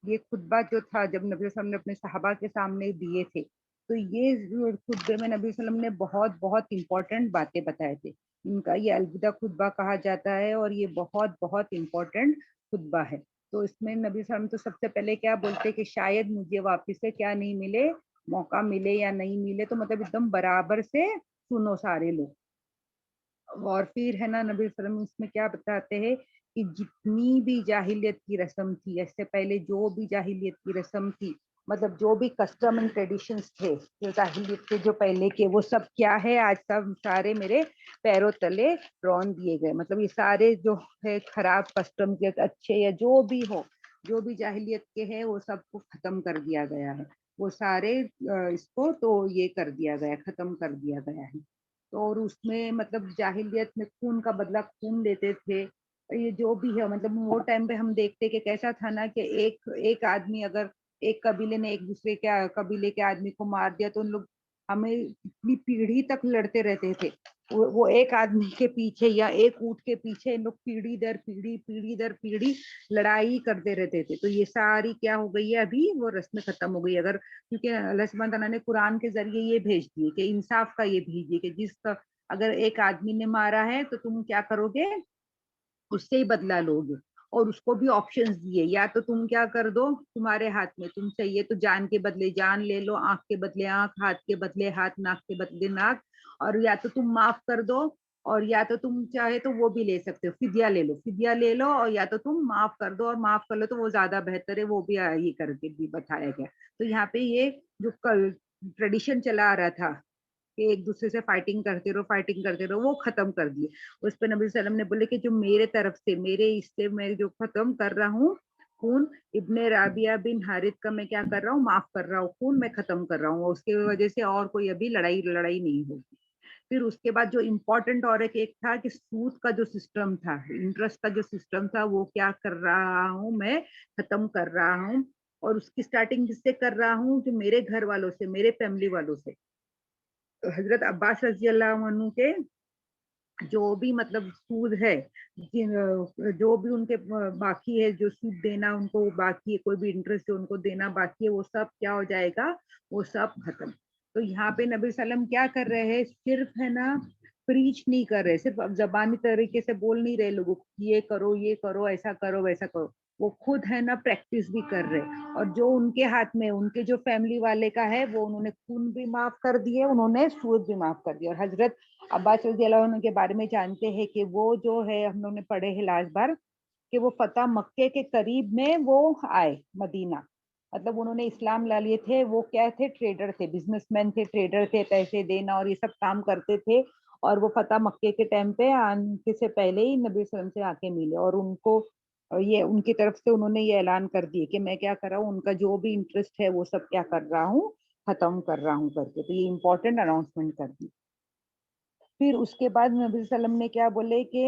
ये खुतबा जो था जब नबी वसल्लम ने अपने सहाबा के सामने दिए थे, तो ये जो खुतबे में नबी वसल्लम ने बहुत-बहुत इम्पोर्टेंट बातें बताए थे। इनका ये अलविदा खुतबा कहा जाता है, और ये बहुत-बहुत इम्पोर्टेंट खुतबा है। तो इसमें नबी वसल्लम तो सबसे पहले क्या बोलते हैं कि शायद मुझे वापस से क्या नहीं मिले, मौका मिले या नहीं मिले, तो मतलब एकदम बराबर से सुनो सारे लोग। और फिर है ना नबी वसल्लम इसमें क्या बताते हैं कि जितनी भी जाहिलियत की रस्म थी, इससे पहले जो भी जाहिलियत की रस्म थी, मतलब जो भी कस्टम एंड ट्रेडिशंस थे, जो जाहिलियत के जो पहले के, वो सब क्या है, आज सब सारे मेरे पैरों तले रौंद दिए गए। मतलब ये सारे जो है खराब कस्टम के, अच्छे या जो भी हो, जो भी जाहिलियत के हैं, वो सबको खत्म कर दिया गया है। वो सारे इसको तो ये कर दिया गया, खत्म कर दिया गया है। तो और उसमें मतलब जाहिलियत में खून का बदला खून लेते थे। ये जो भी है, मतलब वो टाइम पे हम देखते कि कैसा था ना कि एक एक आदमी अगर एक कबीले ने एक दूसरे के कबीले के आदमी को मार दिया, तो उन लोग हमें इतनी पीढ़ी तक लड़ते रहते थे। वो एक आदमी के पीछे या एक ऊँट के पीछे इन लोग पीढ़ी दर पीढ़ी लड़ाई करते रहते थे। तो ये सारी क्या हो गई है, अभी वो रस्में खत्म हो गई। अगर क्योंकि अल्लाह सुब्हान तआला ने कुरान के ज़रिए ये भेज दिए कि इंसाफ का ये भेजिए कि अगर एक आदमी ने मारा है तो तुम क्या करोगे, उससे ही बदला लोगे। اور اس کو بھی آپشنز دیے, یا تو تم کیا کر دو, تمہارے ہاتھ میں, تم چاہیے تو جان کے بدلے جان لے لو, آنکھ کے بدلے آنکھ, ہاتھ کے بدلے ہاتھ, ناک کے بدلے ناک, اور یا تو تم معاف کر دو, اور یا تو تم چاہے تو وہ بھی لے سکتے ہو, فدیہ لے لو, فدیہ لے لو, اور یا تو تم معاف کر دو, اور معاف کر لو تو وہ زیادہ بہتر ہے, وہ بھی یہ کر کے بھی بتایا گیا. تو یہاں پہ یہ جو ٹریڈیشن چلا آ رہا تھا کہ ایک دوسرے سے فائٹنگ کرتے رہو, وہ ختم کر دیے. اس پہ نبی صلی اللہ علیہ وسلم نے بولے کہ جو میرے طرف سے, میرے اس سے میں جو ختم کر رہا ہوں خون ابن رابعہ بن حارث کا, میں کیا کر رہا ہوں, معاف کر رہا ہوں, خون میں ختم کر رہا ہوں, اس کی وجہ سے اور کوئی ابھی لڑائی نہیں ہوگی. پھر اس کے بعد جو امپورٹنٹ اور ایک تھا کہ سود کا جو سسٹم تھا, انٹرسٹ کا جو سسٹم تھا, وہ کیا کر رہا ہوں, میں ختم کر رہا ہوں. اور اس کی اسٹارٹنگ جس سے کر رہا ہوں, جو میرے گھر والوں سے, میرے فیملی والوں سے. حضرت عباس رضی اللہ عنہ کے جو بھی مطلب سود ہے, جو بھی ان کے باقی ہے, جو سود دینا ان کو باقی ہے, کوئی بھی انٹرسٹ ان کو دینا باقی ہے, وہ سب کیا ہو جائے گا, وہ سب ختم. تو یہاں پہ نبی صلی اللہ علیہ وسلم کیا کر رہے ہیں, صرف ہے نا پریچ نہیں کر رہے, صرف زبانی طریقے سے بول نہیں رہے لوگوں یہ کرو, ایسا کرو, ویسا کرو. وہ خود ہے نا پریکٹس بھی کر رہے, اور جو ان کے ہاتھ میں, ان کے جو فیملی والے کا ہے, وہ انہوں نے خون بھی معاف کر دیے, انہوں نے سود بھی معاف کر دیا. اور حضرت عباس رضی اللہ عنہ کے بارے میں جانتے ہیں کہ وہ جو ہے, ہم لوگ نے پڑھے ہیں لاسٹ بار, کہ وہ فتح مکے کے قریب میں وہ آئے مدینہ, مطلب انہوں نے اسلام لا لیے تھے. وہ کیا تھے, ٹریڈر تھے, بزنس مین تھے, ٹریڈر تھے, پیسے دینا اور یہ سب کام کرتے تھے. اور وہ فتح مکے کے ٹائم پہ آنے سے پہلے ہی نبی صلی اللہ علیہ وسلم سے آ کے ملے, اور ان کو یہ ان کی طرف سے انہوں نے یہ اعلان کر دیے کہ میں کیا کر رہا ہوں, ان کا جو بھی انٹرسٹ ہے وہ سب کیا کر رہا ہوں, ختم کر رہا ہوں کر کے. تو یہ امپورٹنٹ اناؤنسمنٹ کر دی. پھر اس کے بعد نبی صلی اللہ علیہ وسلم نے کیا بولے کہ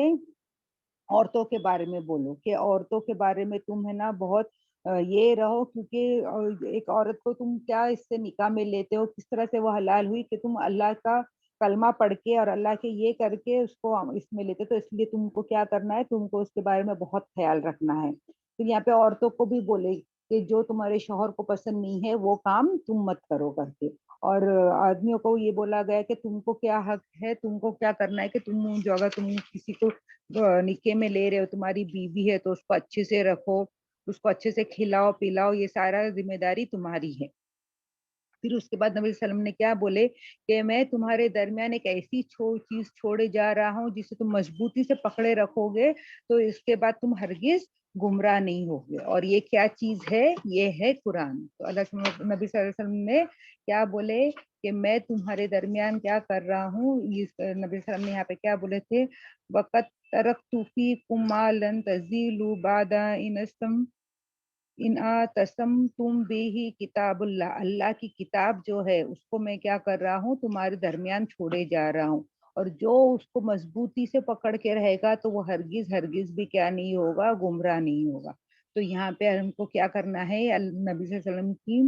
عورتوں کے بارے میں بولو, کہ عورتوں کے بارے میں تم ہے نا بہت یہ رہو, کیونکہ ایک عورت کو تم کیا اس سے نکاح میں لیتے ہو, کس طرح سے وہ حلال ہوئی, کہ تم اللہ کا کلمہ پڑھ کے اور اللہ کے یہ کر کے اس کو اس میں لیتے. تو اس لیے تم کو کیا کرنا ہے, تم کو اس کے بارے میں بہت خیال رکھنا ہے. تو یہاں پہ عورتوں کو بھی بولے کہ جو تمہارے شوہر کو پسند نہیں ہے وہ کام تم مت کرو کر کے. اور آدمیوں کو یہ بولا گیا کہ تم کو کیا حق ہے, تم کو کیا کرنا ہے, کہ تم جو اگر تم کسی کو نکاح میں لے رہے ہو, تمہاری بیوی ہے, تو اس کو اچھے سے رکھو, اس کو اچھے سے کھلاؤ پلاؤ, یہ سارا ذمہ داری تمہاری ہے. پھر اس کے بعد نبی صلی اللہ علیہ وسلم نے کیا بولے کہ میں تمہارے درمیان ایک ایسی چیز چھوڑے جا رہا ہوں جسے تم مضبوطی سے پکڑے رکھو گے, تو اس کے بعد تم ہرگز گمراہ نہیں ہوگے. اور یہ کیا چیز ہے, یہ ہے قرآن. تو اللہ نبی صلی اللہ علیہ وسلم نے کیا بولے کہ میں تمہارے درمیان کیا کر رہا ہوں. نبی صلی اللہ علیہ وسلم نے یہاں پہ کیا بولے تھے, وقت ترکت فیکم ما لن تزیلوا بعد ان تسم تم بھی ہی کتاب اللہ, اللہ کی کتاب جو ہے اس کو میں کیا کر رہا ہوں, تمہارے درمیان چھوڑے جا رہا ہوں. اور جو اس کو مضبوطی سے پکڑ کے رہے گا تو وہ ہرگز بھی کیا نہیں ہوگا, گمراہ نہیں ہوگا. تو یہاں پہ ہم کو کیا کرنا ہے, نبی صلی اللہ علیہ وسلم کی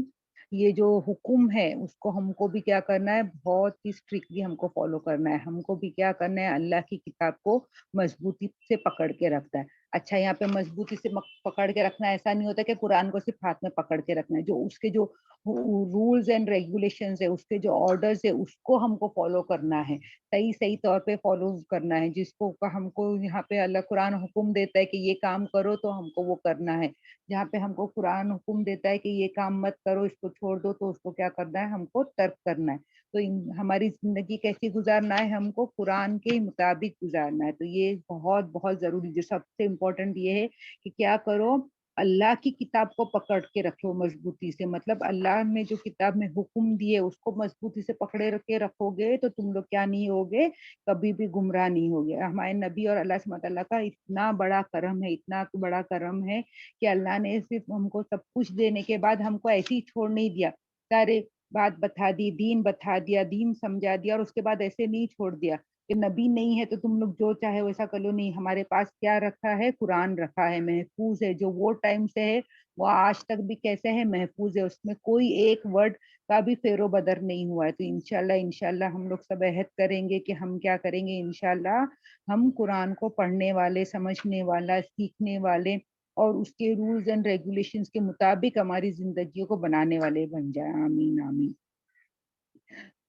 یہ جو حکم ہے اس کو ہم کو بھی کیا کرنا ہے, بہت ہی اسٹرکٹلی ہم کو فالو کرنا ہے. ہم کو بھی کیا کرنا ہے, اللہ کی کتاب کو مضبوطی سے پکڑ کے رکھتا ہے. اچھا, یہاں پہ مضبوطی سے پکڑ کے رکھنا ایسا نہیں ہوتا کہ قرآن کو صرف ہاتھ میں پکڑ کے رکھنا ہے. جو اس کے جو رولز اینڈ ریگولیشنز ہے, اس کے جو آرڈرز ہے, اس کو ہم کو فالو کرنا ہے, صحیح طور پہ فالو کرنا ہے. جس کو ہم کو یہاں پہ اللہ قرآن حکم دیتا ہے کہ یہ کام کرو تو ہم کو وہ کرنا ہے. جہاں پہ ہم کو قرآن حکم دیتا ہے کہ یہ کام مت کرو, اس کو چھوڑ دو, تو اس کو کیا کرنا ہے, ہم کو ترک کرنا ہے. تو ہماری زندگی کیسی گزارنا ہے, ہم کو قرآن کے مطابق گزارنا ہے. تو یہ بہت بہت ضروری, جو سب سے امپورٹنٹ یہ ہے کہ کیا کرو, اللہ کی کتاب کو پکڑ کے رکھو مضبوطی سے. مطلب اللہ نے جو کتاب میں حکم دیے اس کو مضبوطی سے پکڑے کے رکھو گے تو تم لوگ کیا نہیں ہوگے, کبھی بھی گمراہ نہیں ہوگے. ہمارے نبی اور اللہ سبحانہ اللہ کا اتنا بڑا کرم ہے, اتنا بڑا کرم ہے کہ اللہ نے صرف ہم کو سب کچھ دینے کے بعد ہم کو ایسے ہی چھوڑ نہیں دیا. سارے بات بتا دی, دین بتا دیا, دین سمجھا دیا, اور اس کے بعد ایسے نہیں چھوڑ دیا کہ نبی نہیں ہے تو تم لوگ جو چاہے ویسا کر لو. نہیں, ہمارے پاس کیا رکھا ہے, قرآن رکھا ہے, محفوظ ہے. جو وہ ٹائم سے ہے وہ آج تک بھی کیسے ہے, محفوظ ہے. اس میں کوئی ایک ورڈ کا بھی فیر و بدر نہیں ہوا ہے. تو انشاءاللہ ہم لوگ سب عہد کریں گے کہ ہم کیا کریں گے, انشاءاللہ ہم قرآن کو پڑھنے والے, سمجھنے والا, سیکھنے والے, اور اس کے رولز اینڈ ریگولیشنز کے مطابق ہماری زندگیوں کو بنانے والے بن جائیں. آمین آمین.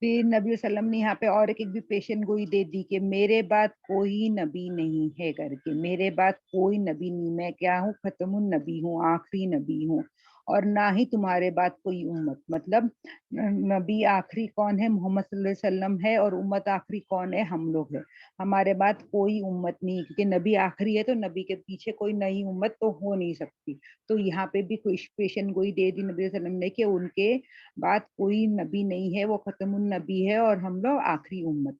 پھر نبی وسلم نے यहाँ पे और एक भी पेशन गोई दे दी कि मेरे बाद कोई नबी नहीं है करके, मेरे बाद कोई नबी नहीं, मैं क्या हूँ, खत्मुन नबी हूँ, आखिरी नबी हूँ, और ना ही तुम्हारे बाद कोई उम्मत। मतलब नबी आखिरी कौन है, मोहम्मद सल्लल्लाहु अलैहि वसल्लम है, और उम्मत आखिरी कौन है, हम लोग है। हमारे बाद कोई उम्मत नहीं, क्योंकि नबी आखिरी है तो नबी के पीछे कोई नई उम्मत तो हो नहीं सकती। तो यहाँ पे भी कोई पेशन गोई दे दी नबी वसल्लम ने कि उनके बाद कोई नबी नहीं है, वो खत्मुन नबी है और हम लोग आखिरी उम्मत।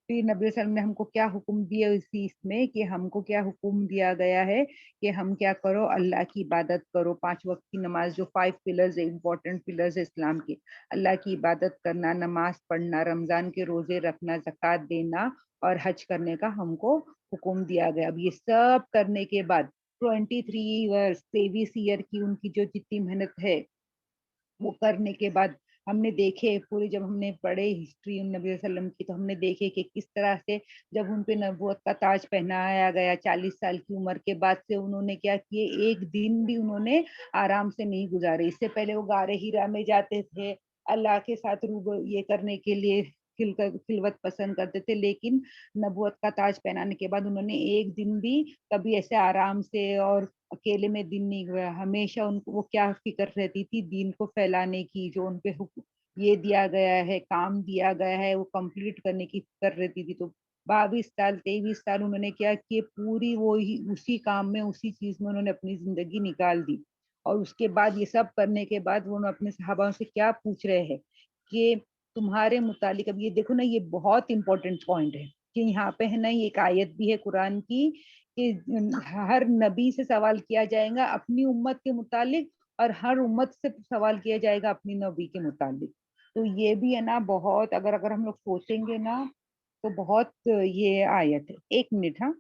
फिर नबी वसल्लम ने हमको क्या हुक्म दिया इस चीज में, कि हमको क्या हुक्म दिया गया है कि हम क्या करो, अल्लाह की इबादत करो, 5 वक्त की नमाज, जो 5 पिलर्स है, इंपॉर्टेंट पिलर्स है इस्लाम के, अल्लाह की इबादत करना, नमाज पढ़ना, रमजान के रोजे रखना, ज़कात देना और हज करने का हमको हुक्म दिया गया। अब ये सब करने के बाद 23 ईयर्स, 23 ईयर की उनकी जो जितनी मेहनत है, वो करने के बाद हमने देखे पूरी, जब हमने पढ़े हिस्ट्री नबी वसल्लम की, तो हमने देखे कि किस तरह से जब उन पे नबूवत का ताज पहनाया गया 40 साल की उम्र के बाद से, उन्होंने क्या किए, एक दिन भी उन्होंने आराम से नहीं गुजारे। इससे पहले वो गारे हिरा में जाते थे अल्लाह के साथ रूब ये करने के लिए, खिलवत पसंद करते थे, लेकिन नबूवत का ताज पहनाने के बाद उन्होंने एक दिन भी कभी ऐसे आराम से और अकेले में दिन नहीं गया। हमेशा उनको वो क्या फ़िक्र रहती थी, दीन को फैलाने की, जो उन पे ये दिया गया है, काम दिया गया है, वो कंप्लीट करने की फ़िक्र रहती थी। तो 22 साल, 23 साल उन्होंने क्या किए, पूरी वो ही उसी काम में, उसी चीज़ में उन्होंने अपनी ज़िंदगी निकाल दी। और उसके बाद ये सब करने के बाद वो अपने सहाबाओं से क्या पूछ रहे हैं कि तुम्हारे मुतालिक, अब ये देखो ना, ये बहुत इम्पोर्टेंट पॉइंट है कि यहाँ पे है ना, ये एक आयत भी है कुरान की कि हर नबी से सवाल किया जाएगा अपनी उम्मत के मुतालिक, और हर उम्मत से सवाल किया जाएगा अपनी नबी के मुतालिक। तो ये भी है ना बहुत, अगर अगर हम लोग सोचेंगे ना, तो बहुत ये आयत है। 1 मिनट, हाँ।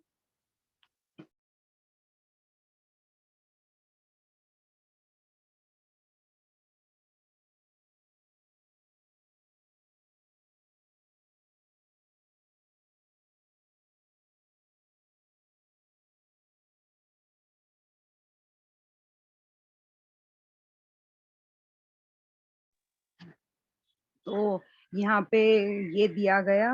तो यहाँ पे ये दिया गया।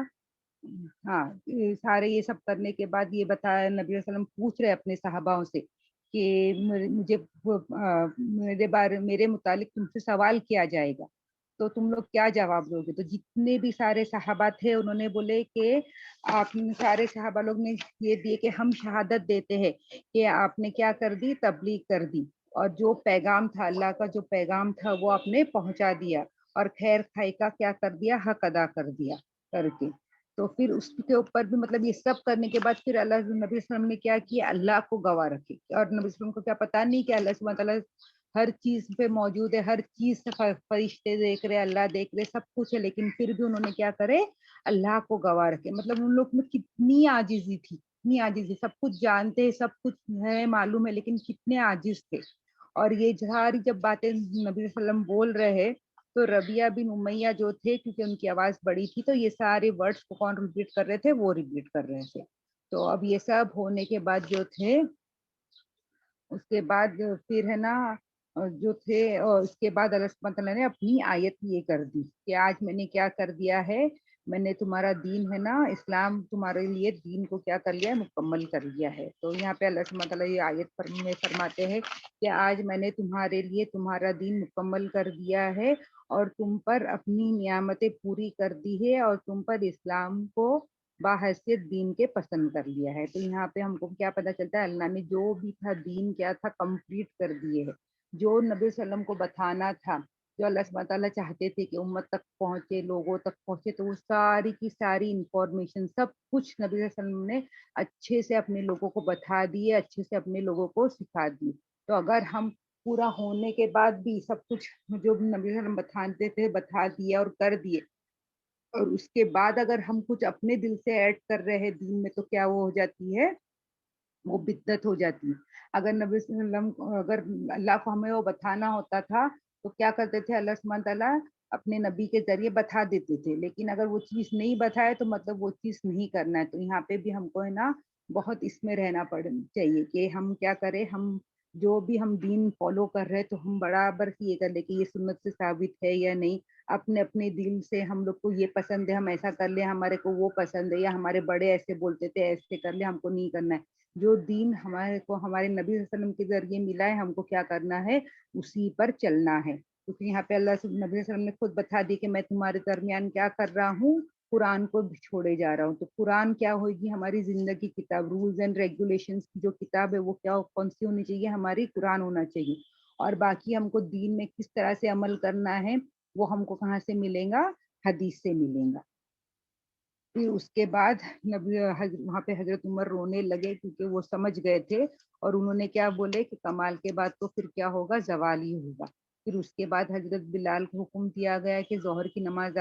हाँ, ये सारे ये सब करने के बाद ये बताया, नबी वसल्लम पूछ रहे अपने सहाबाओं से कि मुझे मेरे बारे, मेरे मुतालिक तुमसे सवाल किया जाएगा, तो तुम लोग क्या जवाब दोगे। तो जितने भी सारे सहाबा थे उन्होंने बोले कि आप, सारे सहाबा लोग ने ये दिए कि हम शहादत देते हैं कि आपने क्या कर दी, तबलीग कर दी, और जो पैगाम था, अल्लाह का जो पैगाम था वो आपने पहुंचा दिया, और खैर खाई का क्या कर दिया, हक अदा कर दिया करके। तो फिर उसके ऊपर भी, मतलब ये सब करने के बाद फिर अल्लाह नबी वसल्लम ने क्या किया, अल्लाह को गवाह रखे। और नबी वसल्लम को क्या पता नहीं कि अल्लाह सुब्हान तआला हर चीज पे मौजूद है, हर चीज से फरिश्ते देख रहे, अल्लाह देख रहे, सब कुछ है, लेकिन फिर भी उन्होंने क्या करे, अल्लाह को गवाह रखे। मतलब उन लोग में कितनी आजिजी थी, कितनी आजिजी, सब कुछ जानते हैं, सब कुछ है, मालूम है, लेकिन कितने आजिज थे। और ये सारी जब बातें नबी वसल्लम बोल रहे हैं, तो रबिया बिन उमैया जो थे, क्योंकि उनकी आवाज बड़ी थी, तो ये सारे वर्ड्स को कौन रिपीट कर रहे थे, वो रिपीट कर रहे थे। तो अब ये सब होने के बाद जो थे, उसके बाद फिर है ना, जो थे, और उसके बाद अल्लाह सुब्हानहू तआला ने अपनी आयत ये कर दी कि आज मैंने क्या कर दिया है, मैंने तुम्हारा दीन है ना, इस्लाम तुम्हारे लिए दीन को क्या कर लिया है, मुकम्मल कर लिया है। तो यहाँ पे अल्लाह सुब्हानहू तआला ये आयत में फरमाते हैं कि आज मैंने तुम्हारे लिए तुम्हारा दीन मुकम्मल कर दिया है, और तुम पर अपनी नियामतें पूरी कर दी है, और तुम पर इस्लाम को बाहैसियत दीन के पसंद कर लिया है। तो यहाँ पे हमको क्या पता चलता है, अल्लाह ने जो भी था दीन क्या था, कंप्लीट कर दिए है। जो नबी वसल्लम को बताना था, जो अल्लाह सुब्हानहू तआला चाहते थे कि उम्मत तक पहुंचे, लोगों तक पहुंचे, तो वो सारी की सारी इंफॉर्मेशन, सब कुछ नबी वसल्लम ने अच्छे से अपने लोगों को बता दिए, अच्छे से अपने लोगों को सिखा दी। तो अगर हम पूरा होने के बाद भी सब कुछ जो नबी वसल्लम बताते थे बता दिए और कर दिए, और उसके बाद अगर हम कुछ अपने दिल से ऐड कर रहे हैं दीन में, तो क्या वो हो जाती है, वो बिद्दत हो जाती है। अगर नबी वसल्लम अगर अल्लाह को हमें वो बताना होता था, तो क्या करते थे, अल्लाह सुब्हान तआला अपने नबी के ज़रिए बता देते थे। लेकिन अगर वो चीज़ नहीं बताए, तो मतलब वो चीज़ नहीं करना है। तो यहाँ पे भी हमको है ना, बहुत इसमें रहना चाहिए कि हम क्या करें, हम जो भी हम दीन फ़ॉलो कर रहे हैं, तो हम बराबर की ये कर लें कि ये सुन्नत से साबित है या नहीं। اپنے اپنے دل سے ہم لوگ کو یہ پسند ہے ہم ایسا کر لیں، ہمارے کو وہ پسند ہے، یا ہمارے بڑے ایسے بولتے تھے ایسے کر لیں، ہم کو نہیں کرنا ہے۔ جو دین ہمارے کو ہمارے نبی صلی اللہ علیہ وسلم کے ذریعے ملا ہے، ہم کو کیا کرنا ہے، اسی پر چلنا ہے۔ کیونکہ یہاں پہ اللہ نبی صلی اللہ علیہ وسلم نے خود بتا دی کہ میں تمہارے درمیان کیا کر رہا ہوں، قرآن کو چھوڑے جا رہا ہوں۔ تو قرآن کیا ہوگی، ہماری زندگی کی کتاب، رولز اینڈ ریگولیشنز کی جو کتاب ہے وہ کیا کون سی ہونی چاہیے، ہماری قرآن ہونا چاہیے۔ اور باقی ہم کو دین میں کس طرح سے عمل کرنا ہے وہ ہم کو کہاں سے ملیں گا، حدیث سے ملیں گا۔ پھر اس کے بعد وہاں پہ حضرت عمر رونے لگے کیونکہ وہ سمجھ گئے تھے، اور انہوں نے کیا بولے کہ کمال کے بعد تو پھر کیا ہوگا، زوال ہی ہوگا۔ پھر اس کے بعد حضرت بلال کو حکم دیا گیا کہ ظہر کی نماز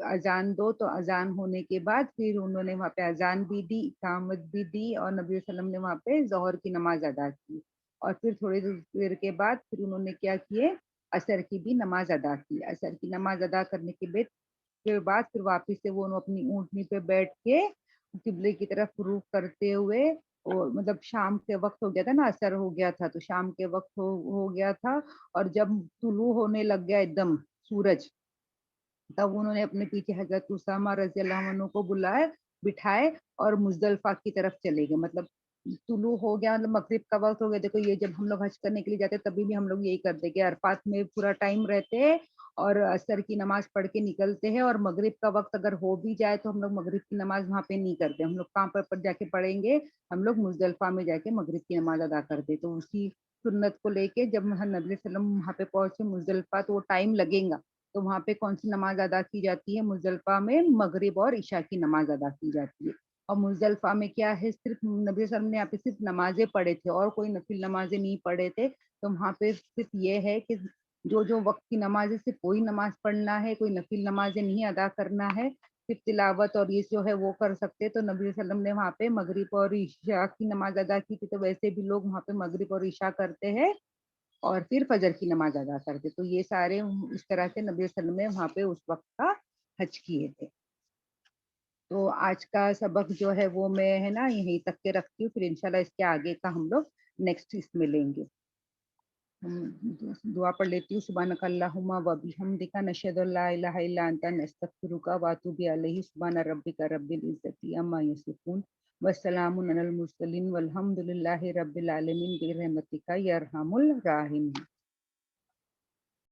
اذان دو، تو اذان ہونے کے بعد پھر انہوں نے وہاں پہ اذان بھی دی، اقامت بھی دی، اور نبی صلی اللہ علیہ وسلم نے وہاں پہ ظہر کی نماز ادا کی۔ اور پھر تھوڑی دیر کے بعد پھر انہوں نے کیا کیے، عصر کی بھی نماز ادا کی۔ عصر کی نماز ادا کرنے کے بعد پھر واپس سے وہ اپنی اونٹنی پہ بیٹھ کے قبلے کی طرف رخ کرتے ہوئے، اور مطلب شام کے وقت ہو گیا تھا نا، عصر ہو گیا تھا، تو شام کے وقت ہو گیا تھا، اور جب طلوع ہونے لگ گیا ایک دم سورج، تب انہوں نے اپنے پیچھے حضرت اسامہ رضی اللہ عنہ کو بٹھائے اور مزدلفہ کی طرف چلے گئے۔ مطلب طلوع ہو گیا، مطلب مغرب کا وقت ہو گیا۔ دیکھو یہ جب ہم لوگ حج کرنے کے لیے جاتے ہیں تبھی بھی ہم لوگ یہی کرتے کہ عرفات میں پورا ٹائم رہتے ہیں اور عصر کی نماز پڑھ کے نکلتے ہیں، اور مغرب کا وقت اگر ہو بھی جائے تو ہم لوگ مغرب کی نماز وہاں پہ نہیں کرتے، ہم لوگ کہاں پر جا کے پڑھیں گے، ہم لوگ مزدلفہ میں جا کے مغرب کی نماز ادا کرتے۔ تو اسی سنت کو لے کے جب نبی صلی اللہ علیہ وسلم وہاں پہ پہنچے مزدلفہ، تو وہ ٹائم لگے گا، تو وہاں پہ کون سی نماز ادا کی جاتی ہے، مزدلفہ میں مغرب اور عشاء کی نماز ادا کی جاتی ہے۔ اور مزدلفہ میں کیا ہے، صرف نبی صلی اللہ علیہ وسلم نے یہاں پہ صرف نمازیں پڑھے تھے اور کوئی نفل نمازیں نہیں پڑھے تھے۔ تو وہاں پہ صرف یہ ہے کہ جو وقت کی نمازیں صرف کوئی نماز پڑھنا ہے، کوئی نفل نمازیں نہیں ادا کرنا ہے، صرف تلاوت اور یہ جو ہے وہ کر سکتے۔ تو نبی صلی اللہ علیہ وسلم نے وہاں پہ مغرب اور عشاء کی نماز ادا کی تھی، تو ویسے بھی لوگ وہاں پہ مغرب اور عشاء کرتے ہیں اور پھر فجر کی نماز ادا کرتے۔ تو یہ سارے اس طرح سے نبی صلی اللہ علیہ وسلم نے وہاں پہ اس وقت کا حج کیے تھے۔ تو آج کا سبق جو ہے وہ میں ہے نا یہیں تک کے رکھتی ہوں، پھر انشاءاللہ اس کے آگے کا ہم لوگ نیکسٹ اس میں لیں گے۔ دعا پڑھ لیتی ہوں۔ سبحانک اللہم و بحمدک، نشہد ان لا الہ الا انت، نستغفرک و اتوب الیہ۔ سبحان ربک رب العزۃ عما یصفون وسلام علی المرسلین والحمد للہ رب العالمین برحمتک یا ارحم الراحمین۔